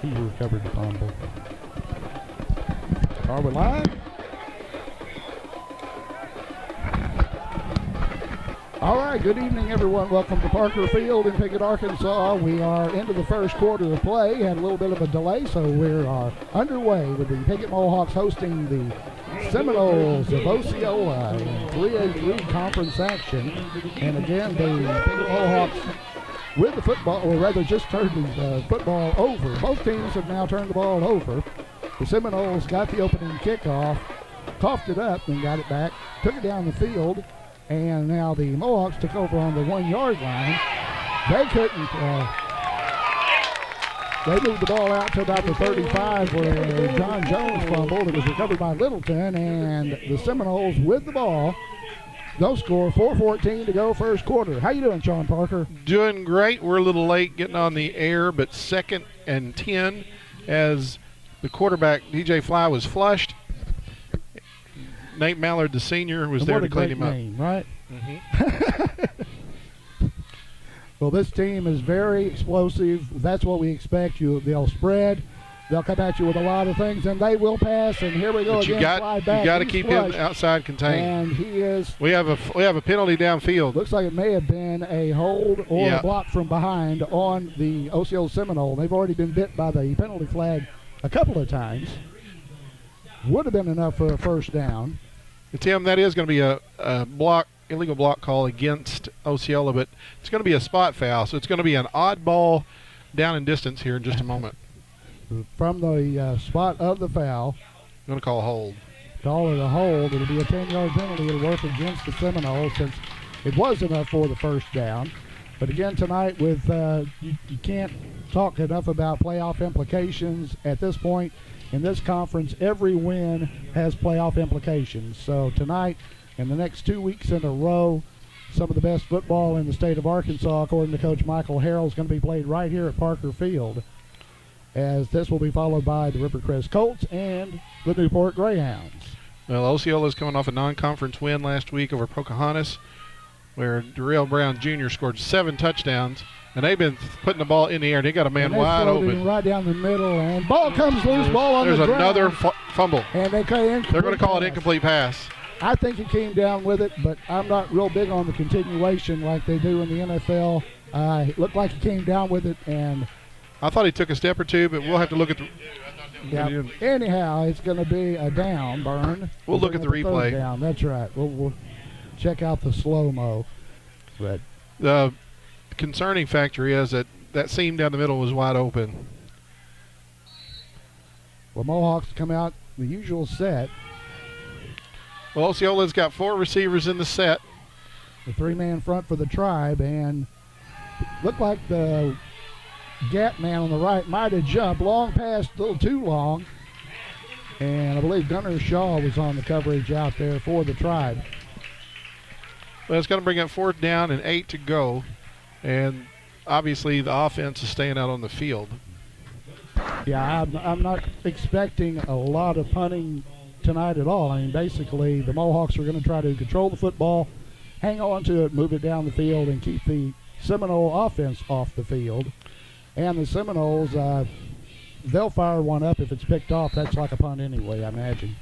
He recovered the fumble. Are we live? All right, good evening, everyone. Welcome to Parker Field in Piggott, Arkansas. We are into the first quarter of play. Had a little bit of a delay, so we're underway with the Piggott Mohawks hosting the Seminoles of Osceola in 3A3 conference action. And again, the Piggott Mohawks with the football, or rather just turned the football over. Both teams have now turned the ball over. The Seminoles got the opening kickoff, coughed it up, and got it back, took it down the field, and now the Mohawks took over on the 1 yard line. They couldn't, they moved the ball out to about the 35 where John Jones fumbled. It was recovered by Littleton, and the Seminoles with the ball. They'll score 4:14 to go first quarter. How you doing, Sean Parker? Doing great. We're a little late getting on the air, but 2nd and 10 as the quarterback, DJ Fly, was flushed. Nate Mallard, the senior, was there to clean him up. Name, right? Mm-hmm. Well, this team is very explosive. That's what we expect. They'll spread. They'll come at you with a lot of things, and they will pass. And here we go again. You got to keep him outside contained. And he is. We have a penalty downfield. Looks like it may have been a hold or a block from behind on the Osceola Seminole. They've already been bit by the penalty flag a couple of times. Would have been enough for a first down. Tim, that is going to be a illegal block call against Osceola, but it's going to be a spot foul, so it's going to be an odd ball down in distance here in just a moment. From the spot of the foul. I'm going to call a hold. Call it a hold. It'll be a 10-yard penalty. It'll work against the Seminoles since it was enough for the first down. But again, tonight with you can't talk enough about playoff implications at this point. In this conference, every win has playoff implications. So tonight, in the next 2 weeks in a row, some of the best football in the state of Arkansas, according to Coach Michael Harrell, is going to be played right here at Parker Field, as this will be followed by the Rivercrest Colts and the Newport Greyhounds. Well, Osceola is coming off a non-conference win last week over Pocahontas, where Darrell Brown Jr. scored 7 touchdowns. And they've been putting the ball in the air. They got a man wide open. Right down the middle, and ball comes loose, ball on the ground. There's another fumble. And they're going to call it incomplete pass. I think he came down with it, but I'm not real big on the continuation like they do in the NFL. It looked like he came down with it, and I thought he took a step or two, but we'll have to look at the. Yeah. Anyhow, it's going to be a down, Burn. We'll look at the replay. Down. That's right. We'll check out the slow-mo. But the concerning factor is that seam down the middle was wide open. Well, Mohawks come out the usual set. Well, Osceola's got 4 receivers in the set. The 3-man front for the Tribe, and looked like the gap man on the right might have jumped. Long pass, a little too long. And I believe Gunnar Shaw was on the coverage out there for the Tribe. Well, it's going to bring up 4th down and 8 to go. And obviously the offense is staying out on the field. Yeah, I'm not expecting a lot of punting tonight at all. I mean, basically the Mohawks are going to try to control the football, hang on to it, move it down the field, and keep the Seminole offense off the field. And the Seminoles, they'll fire one up if it's picked off. That's like a punt anyway, I imagine.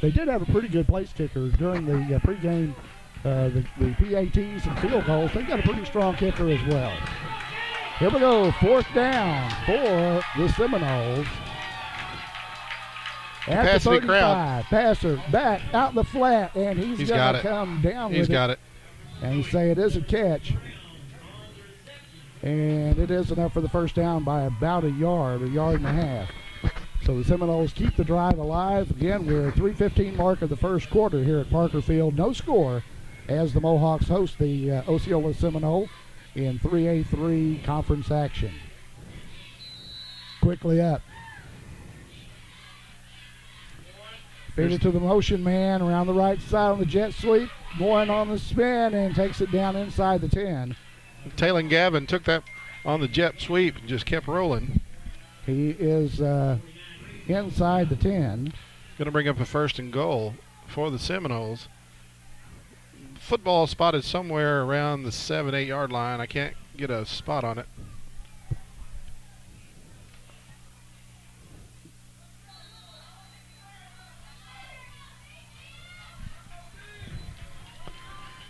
They did have a pretty good place kicker during the pregame. The PATs and field goals, they've got a pretty strong kicker as well. Here we go, 4th down for the Seminoles. At the 35, crowd. Passer back out the flat, and he's going to come down with it. He's got it. And he say it is a catch. And it is enough for the first down by about a yard and a half. So the Seminoles keep the drive alive. Again, we're at 3:15 mark of the first quarter here at Parker Field. No score as the Mohawks host the Osceola Seminole in 3A3 conference action. Quickly up. Feed it to the motion man around the right side on the jet sweep. Going on the spin and takes it down inside the 10. Taylor Gavin took that on the jet sweep and just kept rolling. He is inside the 10. Going to bring up a 1st and goal for the Seminoles. Football spotted somewhere around the 7-8 yard line. I can't get a spot on it.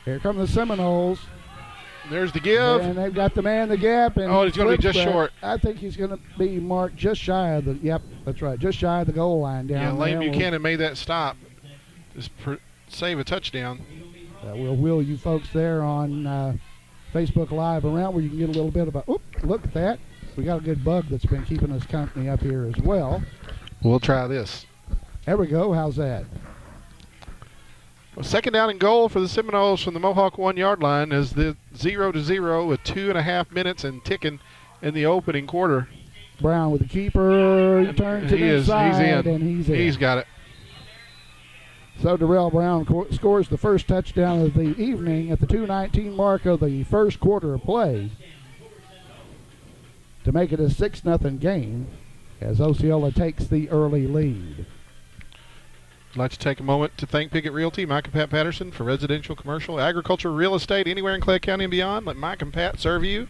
Here come the Seminoles. There's the give. And they've got the man the gap. And he's going to be just short. I think he's going to be marked just shy of the, yep, that's right, just shy of the goal line down there. Lane Buchanan made that stop. Just save a touchdown. We'll wheel you folks there on Facebook Live around where you can get a little bit about, look at that. We got a good bug that's been keeping us company up here as well. We'll try this. There we go. How's that? Well, second down and goal for the Seminoles from the Mohawk 1-yard line as the 0-0 with 2.5 minutes and ticking in the opening quarter. Brown with the keeper. He turns it inside, and he's in. He's got it. So Darrell Brown scores the first touchdown of the evening at the 2:19 mark of the first quarter of play to make it a 6-0 game as Osceola takes the early lead. I'd like to take a moment to thank Piggott Realty, Mike and Pat Patterson, for residential, commercial, agriculture, real estate, anywhere in Clay County and beyond. Let Mike and Pat serve you.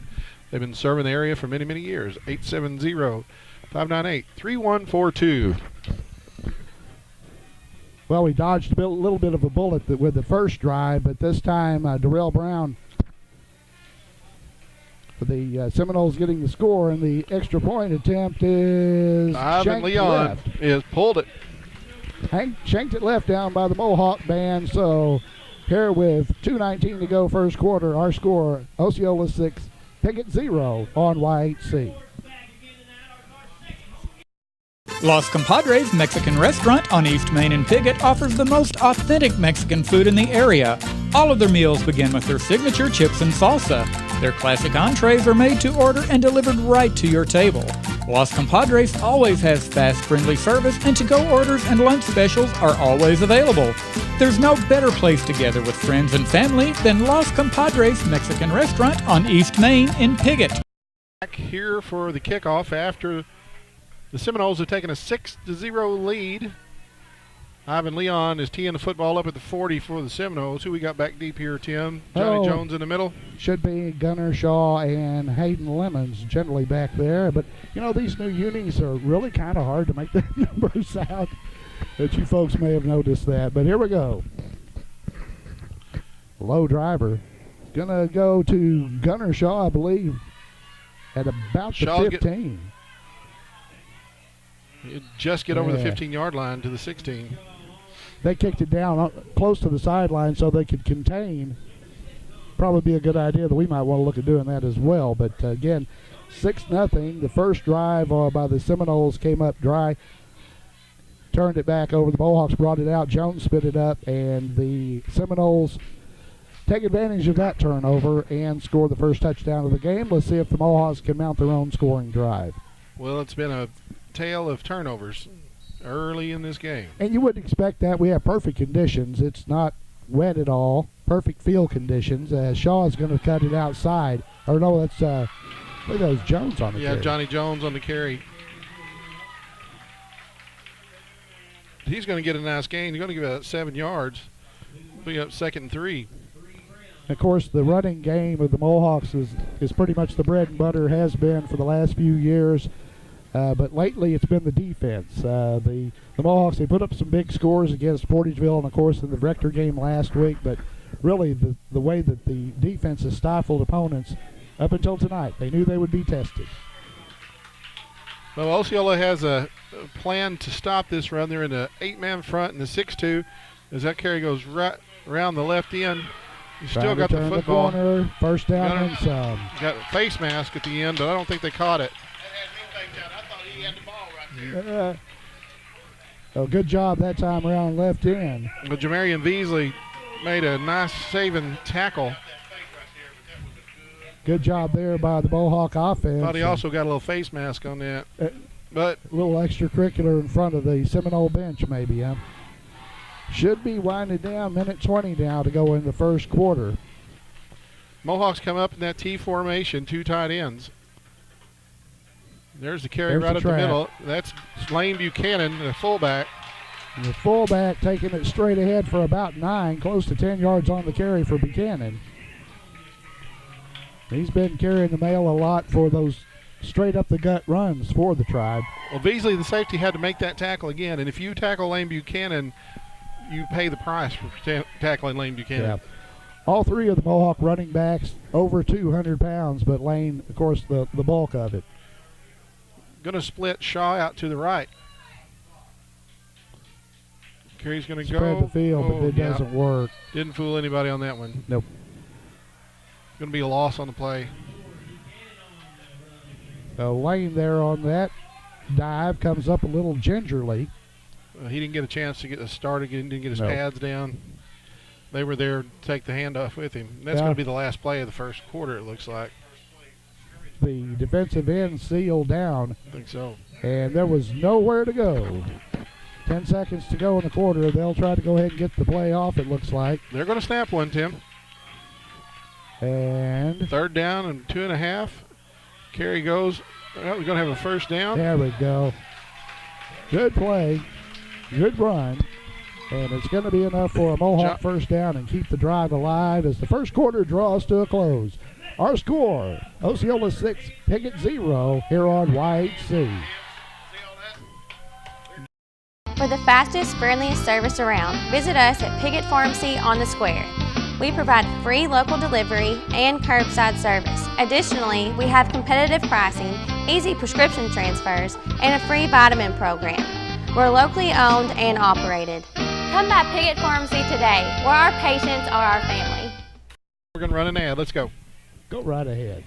They've been serving the area for many, many years. 870-598-3142. Well, we dodged a little bit of a bullet with the first drive, but this time Darrell Brown for the Seminoles getting the score, and the extra point attempt is Ivan Leon is pulled it. Shanked it left down by the Mohawk band. So here with 2:19 to go first quarter, our score, Osceola 6, Piggott 0 on YHC. Los Compadres Mexican Restaurant on East Main in Piggott offers the most authentic Mexican food in the area. All of their meals begin with their signature chips and salsa. Their classic entrees are made to order and delivered right to your table. Los Compadres always has fast, friendly service, and to-go orders and lunch specials are always available. There's no better place to gather with friends and family than Los Compadres Mexican Restaurant on East Main in Piggott. Back here for the kickoff after the Seminoles have taken a 6-0 lead. Ivan Leon is teeing the football up at the 40 for the Seminoles. Who we got back deep here, Tim? Johnny Jones in the middle? Should be Gunnar Shaw and Hayden Lemons generally back there. But, you know, these new unis are really kind of hard to make the numbers out. That you folks may have noticed that. But here we go. Low driver. Going to go to Gunnar Shaw, I believe, at about the 15. Just get over the 15-yard line to the 16. They kicked it down close to the sideline so they could contain. Probably be a good idea that we might want to look at doing that as well. But again, 6-0. The first drive by the Seminoles came up dry. Turned it back over. The Mohawks brought it out. Jones spit it up, and the Seminoles take advantage of that turnover and score the first touchdown of the game. Let's see if the Mohawks can mount their own scoring drive. Well, it's been a tale of turnovers early in this game. And you wouldn't expect that. We have perfect conditions. It's not wet at all. Perfect field conditions. Shaw's going to cut it outside. Or no, that's look at those Jones on the carry. Yeah, Johnny Jones on the carry. He's going to get a nice gain. He's going to give it 7 yards. Bring up 2nd and 3. Of course, the running game of the Mohawks is pretty much the bread and butter, has been for the last few years. But lately it's been the defense. The Mohawks, they put up some big scores against Portageville and, of course, in the Rector game last week. But really the way that the defense has stifled opponents up until tonight, they knew they would be tested. Well, Osceola has a plan to stop this run. They're in the 8-man front and the 6-2 as that carry goes right around the left end. He's still got the football. The corner, first down and some. Got a face mask at the end, but I don't think they caught it. Good job that time around left end. But Jamarian Beasley made a nice saving tackle. Good job there by the Mohawk offense. Thought he also got a little face mask on that. But a little extracurricular in front of the Seminole bench maybe, huh? Should be winding down, minute 20 now to go in the first quarter. Mohawks come up in that T formation, 2 tight ends. There's the carry right up the middle. That's Lane Buchanan, the fullback. And the fullback taking it straight ahead for about 9, close to 10 yards on the carry for Buchanan. He's been carrying the mail a lot for those straight up the gut runs for the Tribe. Well, Beasley, the safety, had to make that tackle again. And if you tackle Lane Buchanan, you pay the price for tackling Lane Buchanan. All three of the Mohawk running backs over 200 pounds, but Lane, of course, the bulk of it. Going to split Shaw out to the right. Carey's going to go. Spread the field, but it doesn't work. Didn't fool anybody on that one. Nope. Going to be a loss on the play. So Lane there on that dive comes up a little gingerly. He didn't get a chance to get the start again, didn't get his pads down. They were there to take the handoff with him. That's going to be the last play of the first quarter, it looks like. The defensive end sealed down. I think so. And there was nowhere to go. 10 seconds to go in the quarter. They'll try to go ahead and get the play off, it looks like. They're going to snap one, Tim. And 3rd down and 2.5. Carey goes. Well, we're going to have a first down. There we go. Good play. Good run. And it's going to be enough for a Mohawk first down and keep the drive alive as the first quarter draws to a close. Our score, Osceola 6, Piggott 0 here on YHC. For the fastest, friendliest service around, visit us at Piggott Pharmacy on the Square. We provide free local delivery and curbside service. Additionally, we have competitive pricing, easy prescription transfers, and a free vitamin program. We're locally owned and operated. Come by Piggott Pharmacy today, where our patients are our family. We're going to run an ad. Let's go. Go right ahead.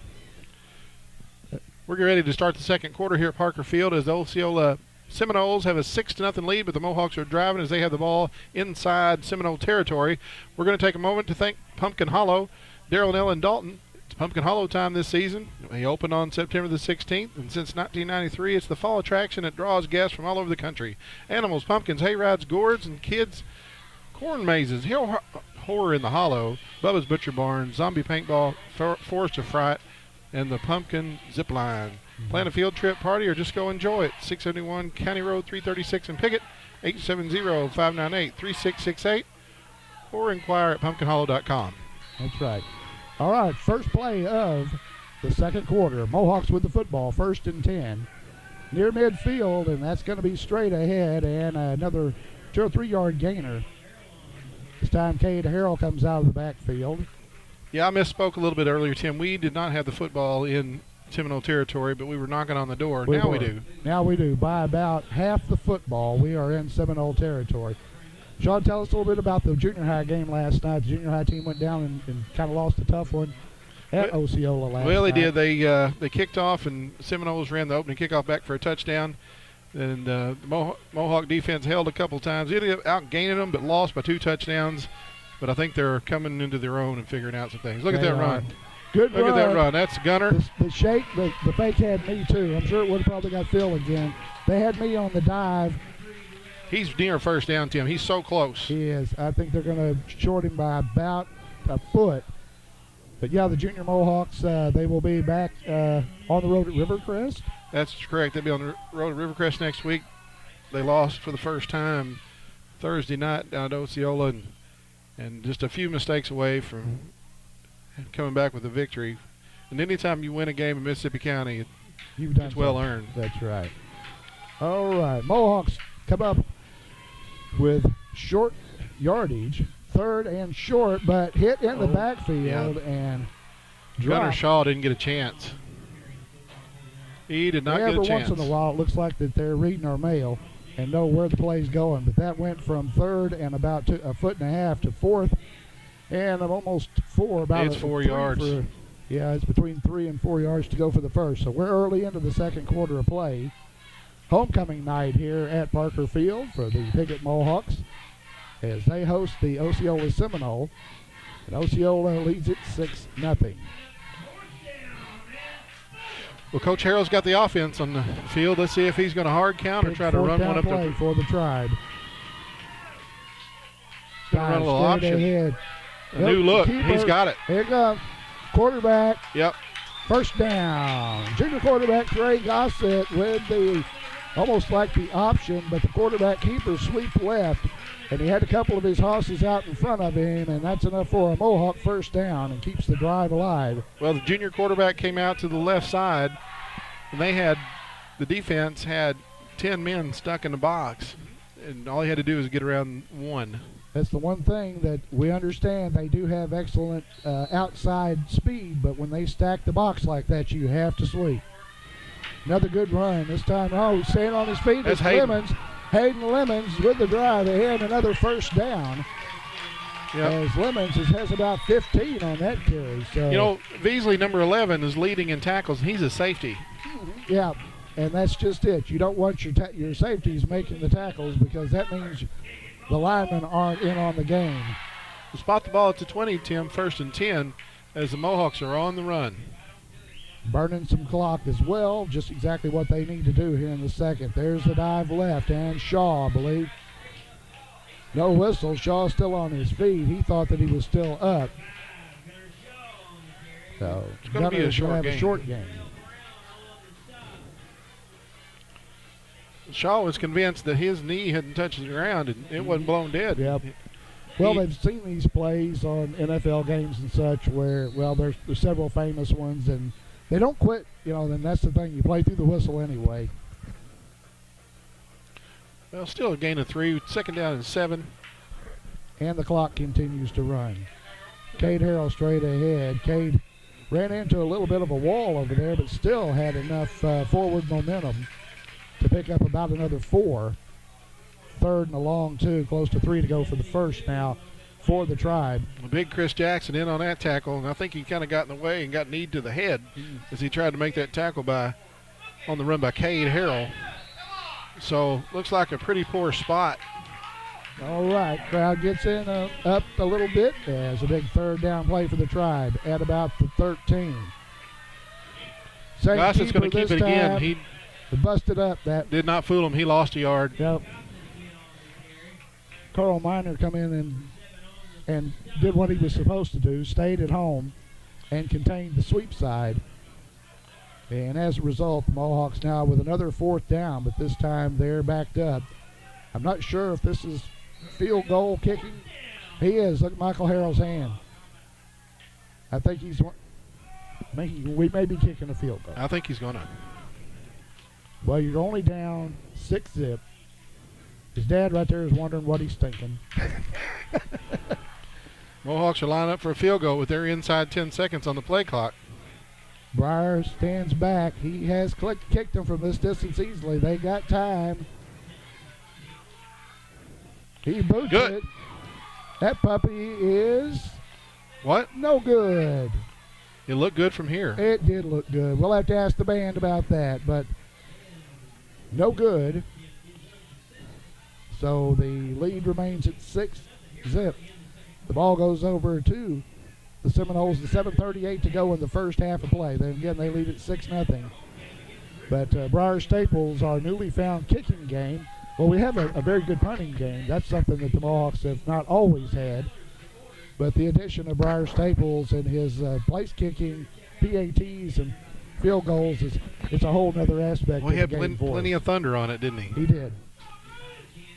We're getting ready to start the second quarter here at Parker Field as the Osceola Seminoles have a 6-0 lead, but the Mohawks are driving as they have the ball inside Seminole territory. We're going to take a moment to thank Pumpkin Hollow, Daryl and Ellen Dalton. It's Pumpkin Hollow time this season. They opened on September the 16th, and since 1993, it's the fall attraction that draws guests from all over the country. Animals, pumpkins, hayrides, gourds, and kids' corn mazes, hill horror in the Hollow, Bubba's Butcher Barn, zombie paintball, Forest of Fright, and the Pumpkin Zip Line. Plan a field trip party or just go enjoy it. 671 County Road 336 in Piggott, 870-598-3668, or inquire at pumpkinhollow.com. That's right. All right, first play of the second quarter. Mohawks with the football, 1st and 10. Near midfield, and that's going to be straight ahead, and another 2 or 3 yard gainer. This time Cade Harrell comes out of the backfield. Yeah, I misspoke a little bit earlier, Tim. We did not have the football in Seminole territory, but we were knocking on the door. Now we do. Now we do. By about half the football, we are in Seminole territory. Sean, tell us a little bit about the junior high game last night. The junior high team went down and kind of lost a tough one at Osceola last night. Well, they did. They kicked off, and Seminoles ran the opening kickoff back for a touchdown. And the Mohawk defense held a couple times. They ended up outgaining them, but lost by 2 touchdowns. But I think they're coming into their own and figuring out some things. Look at that run. Good run. Look at that run. That's Gunner. The shake, the fake had me too. I'm sure it would have probably got Phil again. They had me on the dive. He's near first down, Tim. He's so close. He is. I think they're going to short him by about a foot. But, yeah, the junior Mohawks, they will be back on the road at Rivercrest. That's correct. They'll be on the road at Rivercrest next week. They lost for the first time Thursday night down at Osceola and just a few mistakes away from coming back with a victory. And anytime you win a game in Mississippi County, it's well earned. That's right. All right. Mohawks come up with short yardage, 3rd and short, but hit in the backfield and dropped. Gunner Shaw didn't get a chance. He did not get a chance. Every once in a while, it looks like that they're reading our mail and know where the play's going. But that went from 3rd and about a foot and a half to 4th, and almost 4. It's 4 yards. It's between 3 and 4 yards to go for the first. So we're early into the second quarter of play. Homecoming night here at Parker Field for the Piggott Mohawks as they host the Osceola Seminole. And Osceola leads it 6-0. Well, Coach Harrell's got the offense on the field. Let's see if he's going to hard count or try to run one up play for the Tribe. Going to run a little option. Ahead. A new look. He's got it. Here it comes. Quarterback. Yep. First down. Junior quarterback Trey Gossett with the almost like the option, but the quarterback keeper sweep left, and he had a couple of his hosses out in front of him, and that's enough for a Mohawk first down and keeps the drive alive. Well, the junior quarterback came out to the left side, and the defense had 10 men stuck in the box, and all he had to do was get around one. That's the one thing that we understand. They do have excellent outside speed, but when they stack the box like that, you have to sweep. Another good run. This time, staying on his feet. That's It's Lemons. Hayden Lemons with the drive ahead, another first down. Yep. As Lemons has about 15 on that carry. So Beasley, number 11, is leading in tackles. He's a safety. Yeah, and that's just it. You don't want your safeties making the tackles because that means the linemen aren't in on the game. We'll spot the ball at the 20, Tim, 1st and 10, as the Mohawks are on the run. Burning some clock as well, just exactly what they need to do here in the second. There's the dive left, and Shaw, I believe. No whistle. Shaw still on his feet. He thought that he was still up. So it's going to be a short game. Shaw was convinced that his knee hadn't touched the ground and it wasn't blown dead. Yep. Well, they've seen these plays on NFL games and such where, there's several famous ones, and they don't quit. Then that's the thing. You play through the whistle anyway. Well, still a gain of 3. 2nd down and 7. And the clock continues to run. Cade Harrell straight ahead. Cade ran into a little bit of a wall over there, but still had enough forward momentum to pick up about another 4. 3rd and a long 2, close to 3 to go for the first now for the Tribe. A big Chris Jackson in on that tackle, and I think he kind of got in the way and got kneed to the head as he tried to make that tackle on the run by Cade Harrell. So looks like a pretty poor spot. All right, crowd gets in up a little bit as a big 3rd down play for the Tribe at about the 13. Goss is going to keep it again. He busted up that. Did not fool him. He lost a yard. Yep. Carl Miner come in and did what he was supposed to do, stayed at home and contained the sweep side. And as a result, the Mohawks now with another 4th down, but this time they're backed up. I'm not sure if this is field goal kicking. He is. Look at Michael Harrell's hand. I think we may be kicking a field goal. I think he's going to. Well, you're only down 6-zip. His dad right there is wondering what he's thinking. Mohawks are lining up for a field goal with their inside 10 seconds on the play clock. Breyer stands back. He has kicked them from this distance easily. They got time. He boots it. That puppy is what? No good. It looked good from here. It did look good. We'll have to ask the band about that, but no good. So the lead remains at 6-zip. The ball goes over to the Seminoles with 7:38 to go in the first half of play. Then again, they lead at 6-0. But Briar Staples, our newly found kicking game, well, we have a very good punting game. That's something that the Mohawks have not always had. But the addition of Briar Staples and his place kicking, PATs, and field goals it's a whole other aspect. Well, he had of the game plenty of thunder on it, didn't he? He did.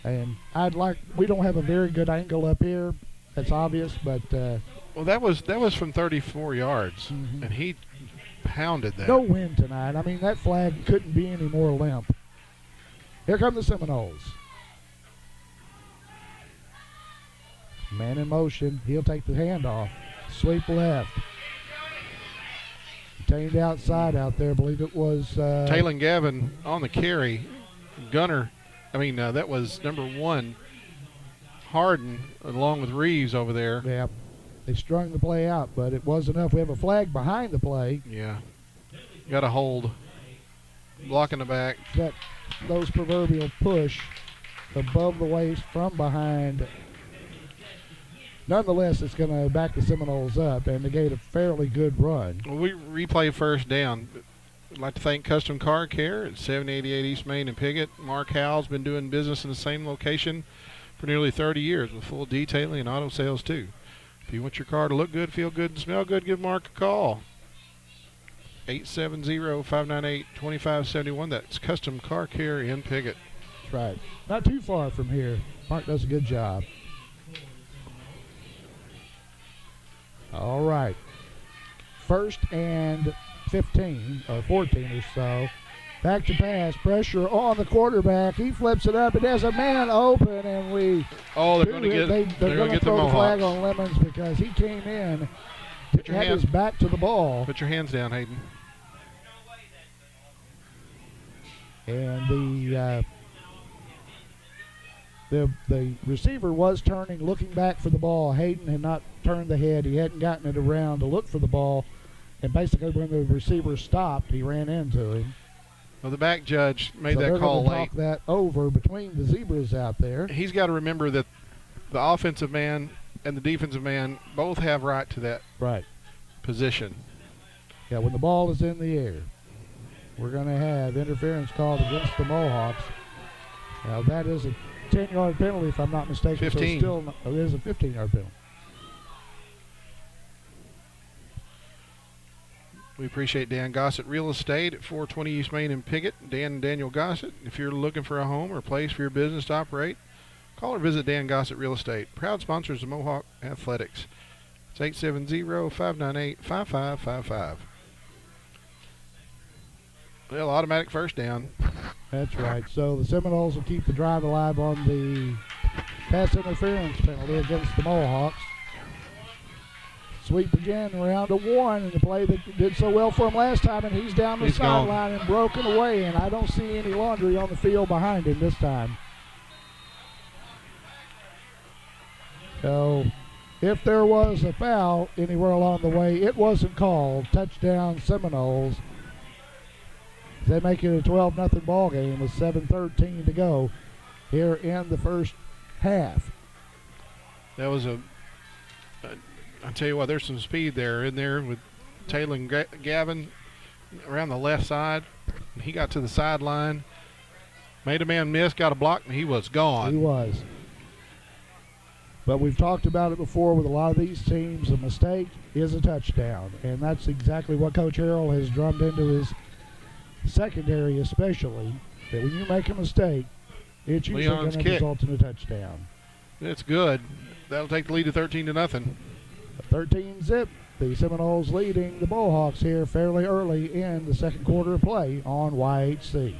And we don't have a very good angle up here. That's obvious, but well, that was from 34 yards, and he pounded that. No wind tonight. I mean, that flag couldn't be any more limp. Here come the Seminoles. Man in motion. He'll take the handoff. Sweep left. Contained outside out there. I believe it was Taylor Gavin on the carry. That was number 1. Harden along with Reeves over there. Yeah. They strung the play out, but it was enough. We have a flag behind the play. Yeah. Got a hold. Blocking the back. Those proverbial push above the waist from behind. Nonetheless, it's going to back the Seminoles up and negate a fairly good run. Well, we replay first down. I'd like to thank Custom Car Care at 788 East Main in Piggott. Mark Howell's been doing business in the same location for nearly 30 years with full detailing and auto sales too. If you want your car to look good, feel good, and smell good, give Mark a call. 870-598-2571. That's Custom Car Care in Piggott. That's right. Not too far from here. Mark does a good job. All right. 1st and 15 or 14 or so Back to pass. Pressure on the quarterback. He flips it up. It has a man open, and we. Oh, they're going to get. They're going to throw the flag on Lemons because he came in. Had his back to the ball. Put your hands down, Hayden. And the receiver was turning, looking back for the ball. Hayden had not turned the head. He hadn't gotten it around to look for the ball. And basically when the receiver stopped, he ran into him. Well, the back judge made that call late. Talk that over between the zebras out there. He's got to remember that the offensive man and the defensive man both have right to that position. Yeah, when the ball is in the air, we're going to have interference called against the Mohawks. Now, that is a 10-yard penalty, if I'm not mistaken. 15. So it is a 15-yard penalty. We appreciate Dan Gossett Real Estate at 420 East Main in Piggott. Dan and Daniel Gossett. If you're looking for a home or place for your business to operate, call or visit Dan Gossett Real Estate. Proud sponsors of Mohawk Athletics. It's 870-598-5555. Well, automatic first down. That's right. So the Seminoles will keep the drive alive on the pass interference penalty against the Mohawks. Sweep again, round to one, and the play that did so well for him last time, and he's down the sideline and broken away, and I don't see any laundry on the field behind him this time. So if there was a foul anywhere along the way, it wasn't called. Touchdown Seminoles. They make it a 12-0 ball game with 7:13 to go here in the first half. That was I tell you what, there's some speed in there with Taylor and Gavin around the left side. He got to the sideline, made a man miss, got a block, and he was gone. He was. But we've talked about it before with a lot of these teams. A mistake is a touchdown, and that's exactly what Coach Harrell has drummed into his secondary, especially, that when you make a mistake, it's usually going to result in a touchdown. It's good. That'll take the lead to 13-0. 13-zip. The Seminoles leading the Mohawks here fairly early in the second quarter of play on YHC.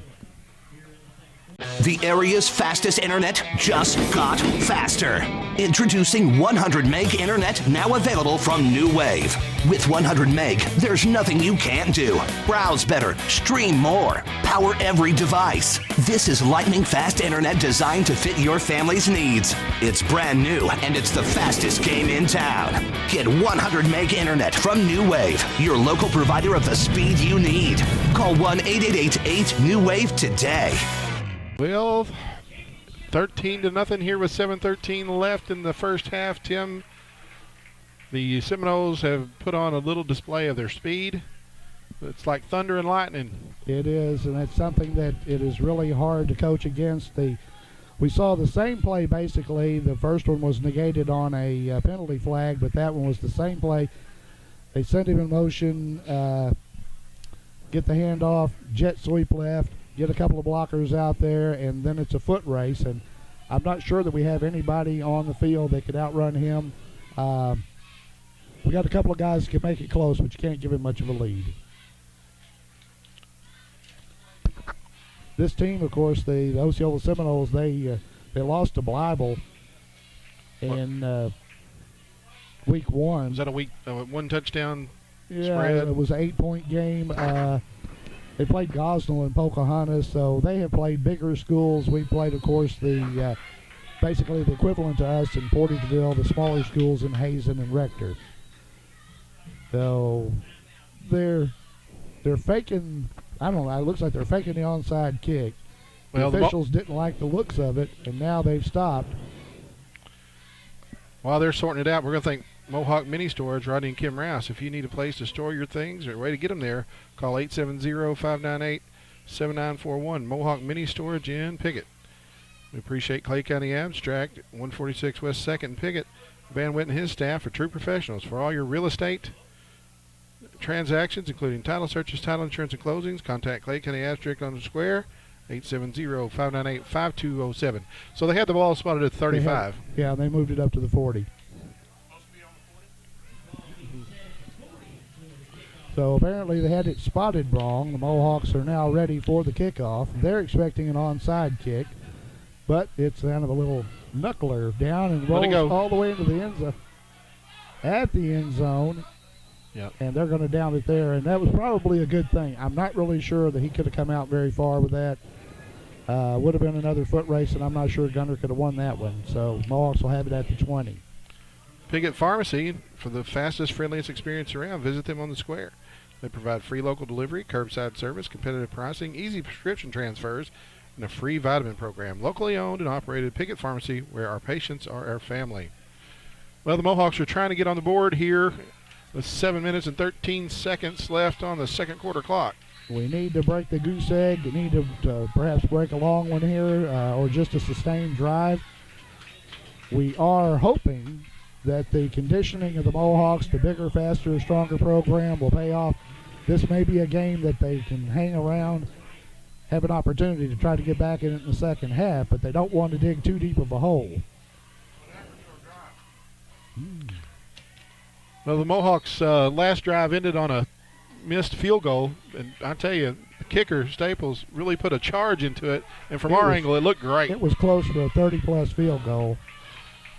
The area's fastest internet just got faster. Introducing 100 meg internet now available from New Wave. With 100 meg, there's nothing you can't do. Browse better, stream more, power every device. This is lightning fast internet designed to fit your family's needs. It's brand new and it's the fastest game in town. Get 100 meg internet from New Wave, your local provider of the speed you need. Call 1-888-8-NEW-WAVE today. Well, 13-0 here with 7:13 left in the first half. Tim, the Seminoles have put on a little display of their speed. It's like thunder and lightning. It is, and that's something that it is really hard to coach against. We saw the same play basically. The first one was negated on a penalty flag, but that one was the same play. They sent him in motion, get the handoff, jet sweep left, get a couple of blockers out there, and then it's a foot race. And I'm not sure that we have anybody on the field that could outrun him. We got a couple of guys that can make it close, but you can't give him much of a lead. This team, of course, the Osceola Seminoles, they lost to Blyble in week one. Was that a one touchdown spread? Yeah, it was an 8-point game. They played Gosnell and Pocahontas, so they have played bigger schools. We played, of course, basically the equivalent to us in Porterville, the smaller schools in Hazen and Rector. So they're faking. I don't know. It looks like they're faking the onside kick. Well, the officials didn't like the looks of it, and now they've stopped. While they're sorting it out, we're going to thank Mohawk Mini Storage, Rodney and Kim Rouse. If you need a place to store your things or a way to get them there, call 870-598-7941. Mohawk Mini Storage in Piggott. We appreciate Clay County Abstract, 146 West 2nd in Piggott. Van Witt and his staff are true professionals for all your real estate transactions, including title searches, title insurance, and closings. Contact Clay County Abstract on the square, 870-598-5207. So they had the ball spotted at 35. Yeah, they moved it up to the 40. So apparently they had it spotted wrong. The Mohawks are now ready for the kickoff. They're expecting an onside kick, but it's kind of a little knuckler down and rolls all the way into the end zone. At the end zone. Yep. And they're going to down it there, and that was probably a good thing. I'm not really sure that he could have come out very far with that. Would have been another foot race, and I'm not sure Gunner could have won that one. So Mohawks will have it at the 20. Piggott Pharmacy, for the fastest, friendliest experience around, visit them on the square. They provide free local delivery, curbside service, competitive pricing, easy prescription transfers, and a free vitamin program. Locally owned and operated Piggott Pharmacy, where our patients are our family. Well, the Mohawks are trying to get on the board here with 7 minutes and 13 seconds left on the second quarter clock. We need to break the goose egg. We need to perhaps break a long one here or just a sustained drive. We are hoping that the conditioning of the Mohawks, the bigger, faster, stronger program will pay off. This may be a game that they can hang around, have an opportunity to try to get back in it in the second half, but they don't want to dig too deep of a hole. Well, the Mohawks' last drive ended on a missed field goal, and I tell you, the kicker, Staples, really put a charge into it, and from our angle, it looked great. It was close to a 30-plus field goal.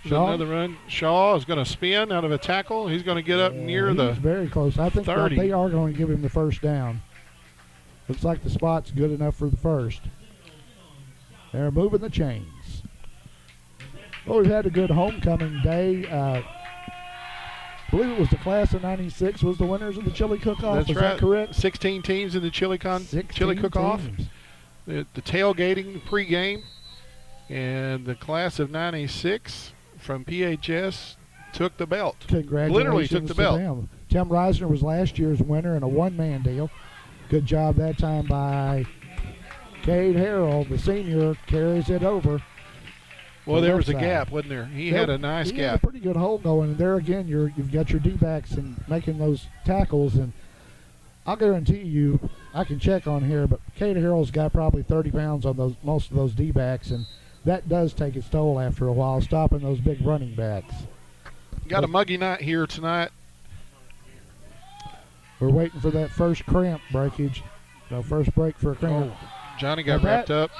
Another run. Shaw is going to spin out of a tackle. He's going to get up near the very close. I think 30. They are going to give him the first down. Looks like the spot's good enough for the first. They're moving the chains. Well, we've had a good homecoming day. I believe it was the class of '96 was the winners of the chili cook-off. That's is right. That correct? 16 teams in the chili cook-off. The tailgating pregame, and the class of '96 from PHS took the belt. Congratulations! Literally took the belt. Them. Tim Reisner was last year's winner in a one-man deal. Good job that time by Cade Harrell. The senior carries it over. Well, there was a gap, wasn't there? He had a nice gap. Had a pretty good hole going, and there again, you've got your D-backs and making those tackles, and I'll guarantee you, I can check on here, but Cade Harrell's got probably 30 pounds on most of those D-backs, and that does take its toll after a while, stopping those big running backs. Got a muggy night here tonight. We're waiting for that first cramp breakage. So first break for a cramp. Oh, Johnny got wrapped up.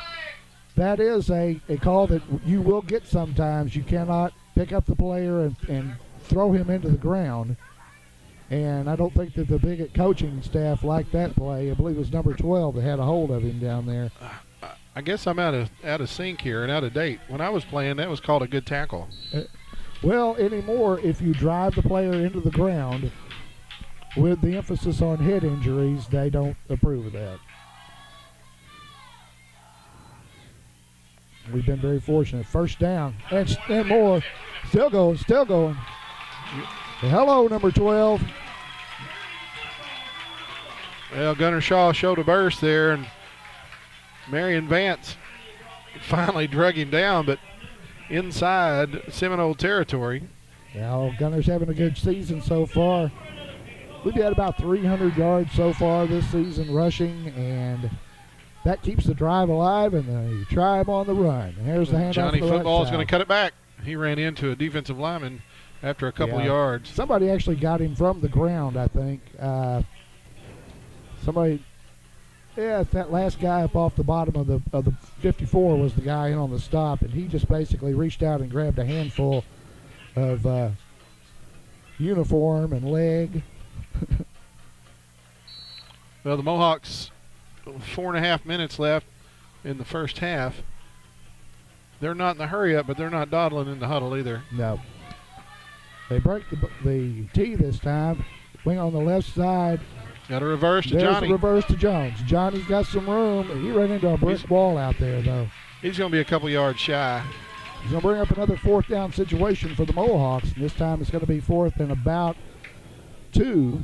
That is a call that you will get sometimes. You cannot pick up the player and throw him into the ground. And I don't think that the Piggott coaching staff liked that play. I believe it was number 12 that had a hold of him down there. I guess I'm out of sync here and out of date. When I was playing, that was called a good tackle. Well, anymore, if you drive the player into the ground, with the emphasis on head injuries, they don't approve of that. We've been very fortunate. First down, and more. Still going. Hello, number 12. Well, Gunnar Shaw showed a burst there, and Marion Vance finally drug him down, but inside Seminole territory. Now, Gunner's having a good season so far. We've had about 300 yards so far this season rushing, and that keeps the drive alive and the tribe on the run. And here's the handoff. Johnny to the Football is right going to cut it back. He ran into a defensive lineman after a couple yards. Somebody actually got him from the ground, I think. That last guy up off the bottom of the 54 was the guy in on the stop, and he just basically reached out and grabbed a handful of uniform and leg. Well, the Mohawks, 4.5 minutes left in the first half. They're not in the hurry up, but they're not dawdling in the huddle either. No. They break the tee this time. Wing on the left side. Got a reverse to There's Johnny. There's a reverse to Jones. Johnny's got some room. He ran into a brick wall out there, though. He's going to be a couple yards shy. He's going to bring up another fourth down situation for the Mohawks. And this time it's going to be fourth and about 2.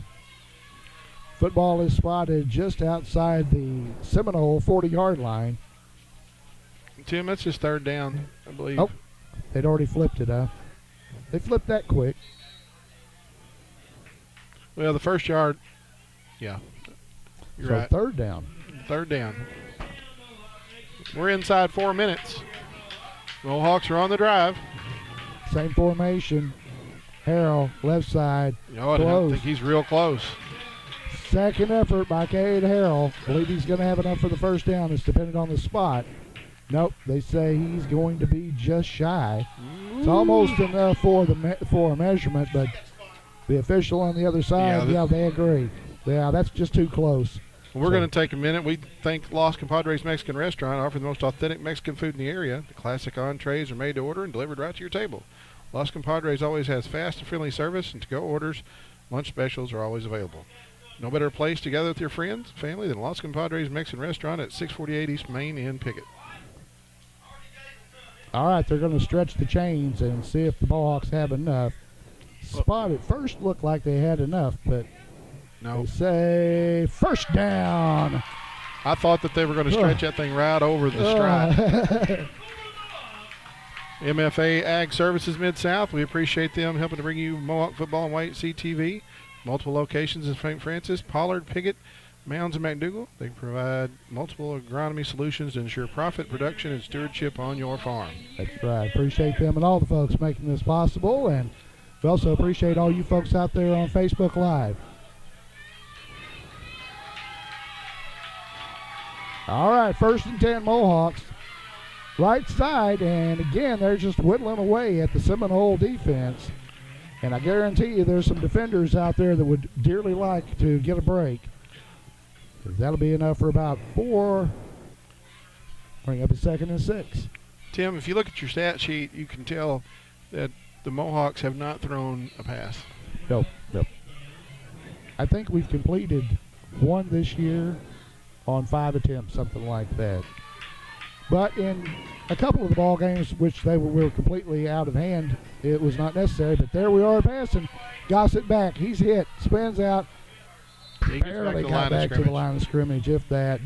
Football is spotted just outside the Seminole 40-yard line. Tim, that's just third down, I believe. Oh, they'd already flipped it, huh? They flipped that quick. Well, the first yard, yeah. You're right. Third down. Third down. We're inside 4 minutes. Mohawks are on the drive. Same formation. Harrell, left side. Oh, I think he's real close. Second effort by Cade Harrell. Believe he's going to have enough for the first down. It's dependent on the spot. Nope, they say he's going to be just shy. It's almost enough for a measurement, but the official on the other side, they agree. Yeah, that's just too close. We're going to take a minute. We thank Los Compadres Mexican Restaurant, offering the most authentic Mexican food in the area. The classic entrees are made to order and delivered right to your table. Los Compadres always has fast and friendly service, and to-go orders, lunch specials are always available. No better place to gather with your friends, family than Los Compadres Mexican Restaurant at 648 East Main in Piggott. All right, they're going to stretch the chains and see if the Mohawks have enough. Spot at first looked like they had enough, but no. They say first down. I thought that they were going to stretch that thing right over the stride. MFA Ag Services Mid-South, we appreciate them helping to bring you Mohawk football and White CTV. Multiple locations in St. Francis, Pollard, Piggott, Mounds, and McDougal. They provide multiple agronomy solutions to ensure profit, production, and stewardship on your farm. That's right. Appreciate them and all the folks making this possible. And we also appreciate all you folks out there on Facebook Live. All right, 1st and 10 Mohawks. Right side, and again, they're just whittling away at the Seminole defense. And I guarantee you there's some defenders out there that would dearly like to get a break. That'll be enough for about 4. Bring up a 2nd and 6. Tim, if you look at your stat sheet, you can tell that the Mohawks have not thrown a pass. Nope. I think we've completed 1 this year on 5 attempts, something like that. But in a couple of the ball games, which they were completely out of hand, it was not necessary. But there we are passing. Gossett back. He's hit. Spins out. Barely got back to the line of scrimmage, if that.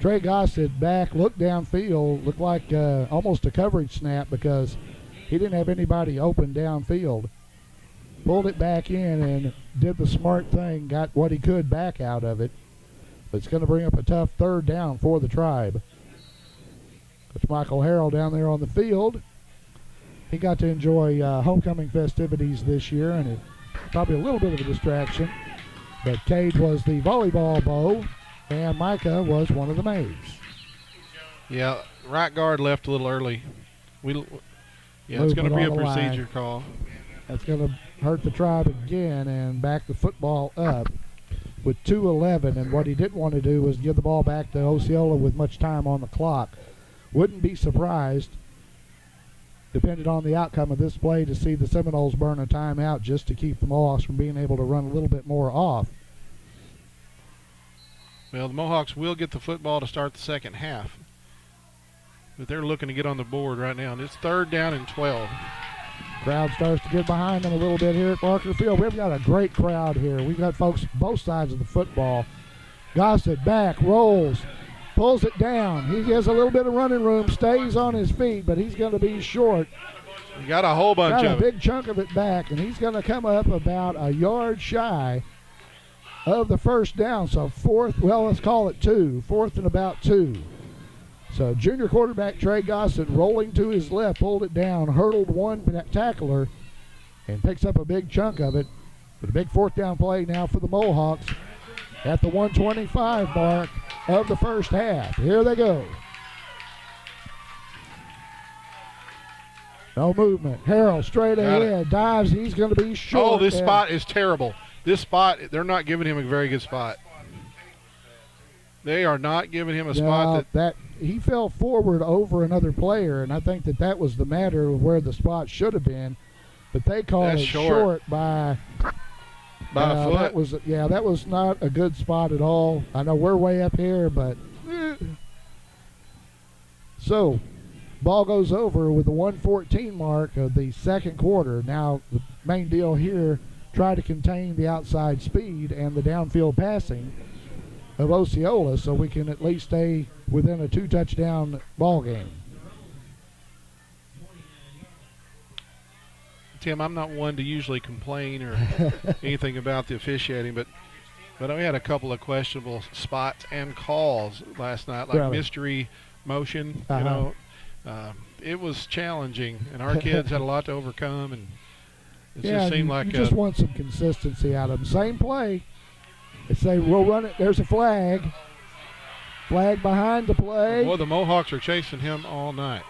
Trey Gossett back, looked downfield, looked like almost a coverage snap because he didn't have anybody open downfield. Pulled it back in and did the smart thing, got what he could back out of it. But it's going to bring up a tough 3rd down for the Tribe. It's Michael Harrell down there on the field. He got to enjoy homecoming festivities this year, and it's probably a little bit of a distraction. But Cade was the volleyball bow, and Micah was one of the maids. Yeah, right guard left a little early. It's going to be a procedure call. That's going to hurt the Tribe again and back the football up with 2:11. And what he didn't want to do was give the ball back to Osceola with much time on the clock. Wouldn't be surprised, depending on the outcome of this play, to see the Seminoles burn a timeout just to keep the Mohawks from being able to run a little bit more off. Well, the Mohawks will get the football to start the second half. But they're looking to get on the board right now. And it's 3rd down and 12. Crowd starts to get behind them a little bit here at Barker Field. We've got a great crowd here. We've got folks both sides of the football. Gossett back, rolls, pulls it down. He has a little bit of running room, stays on his feet, but he's going to be short. He got a whole bunch of it. Got a big chunk of it back, and he's going to come up about a yard shy of the first down. So 4th, well, let's call it 2. 4th and about 2. So junior quarterback Trey Gossett rolling to his left, pulled it down, hurdled one tackler, and picks up a big chunk of it. But a big 4th down play now for the Mohawks at the 125 mark of the first half. Here they go. No movement. Harrell straight ahead, dives. He's going to be short. Oh, this spot is terrible. This spot, they're not giving him a very good spot. They are not giving him a spot that he fell forward over another player, and I think that was the matter of where the spot should have been. But they called it short by a foot. That was not a good spot at all. I know we're way up here, but so ball goes over with the 1:14 mark of the second quarter. Now the main deal here, try to contain the outside speed and the downfield passing of Osceola so we can at least stay within a 2-touchdown ball game. Tim, I'm not one to usually complain or anything about the officiating, but we had a couple of questionable spots and calls last night, like mystery motion. It was challenging, and our kids had a lot to overcome, and it just seemed like you just want some consistency out of them. Same play. They say we'll run it. There's a flag. Flag behind the play. Boy, the Mohawks are chasing him all night.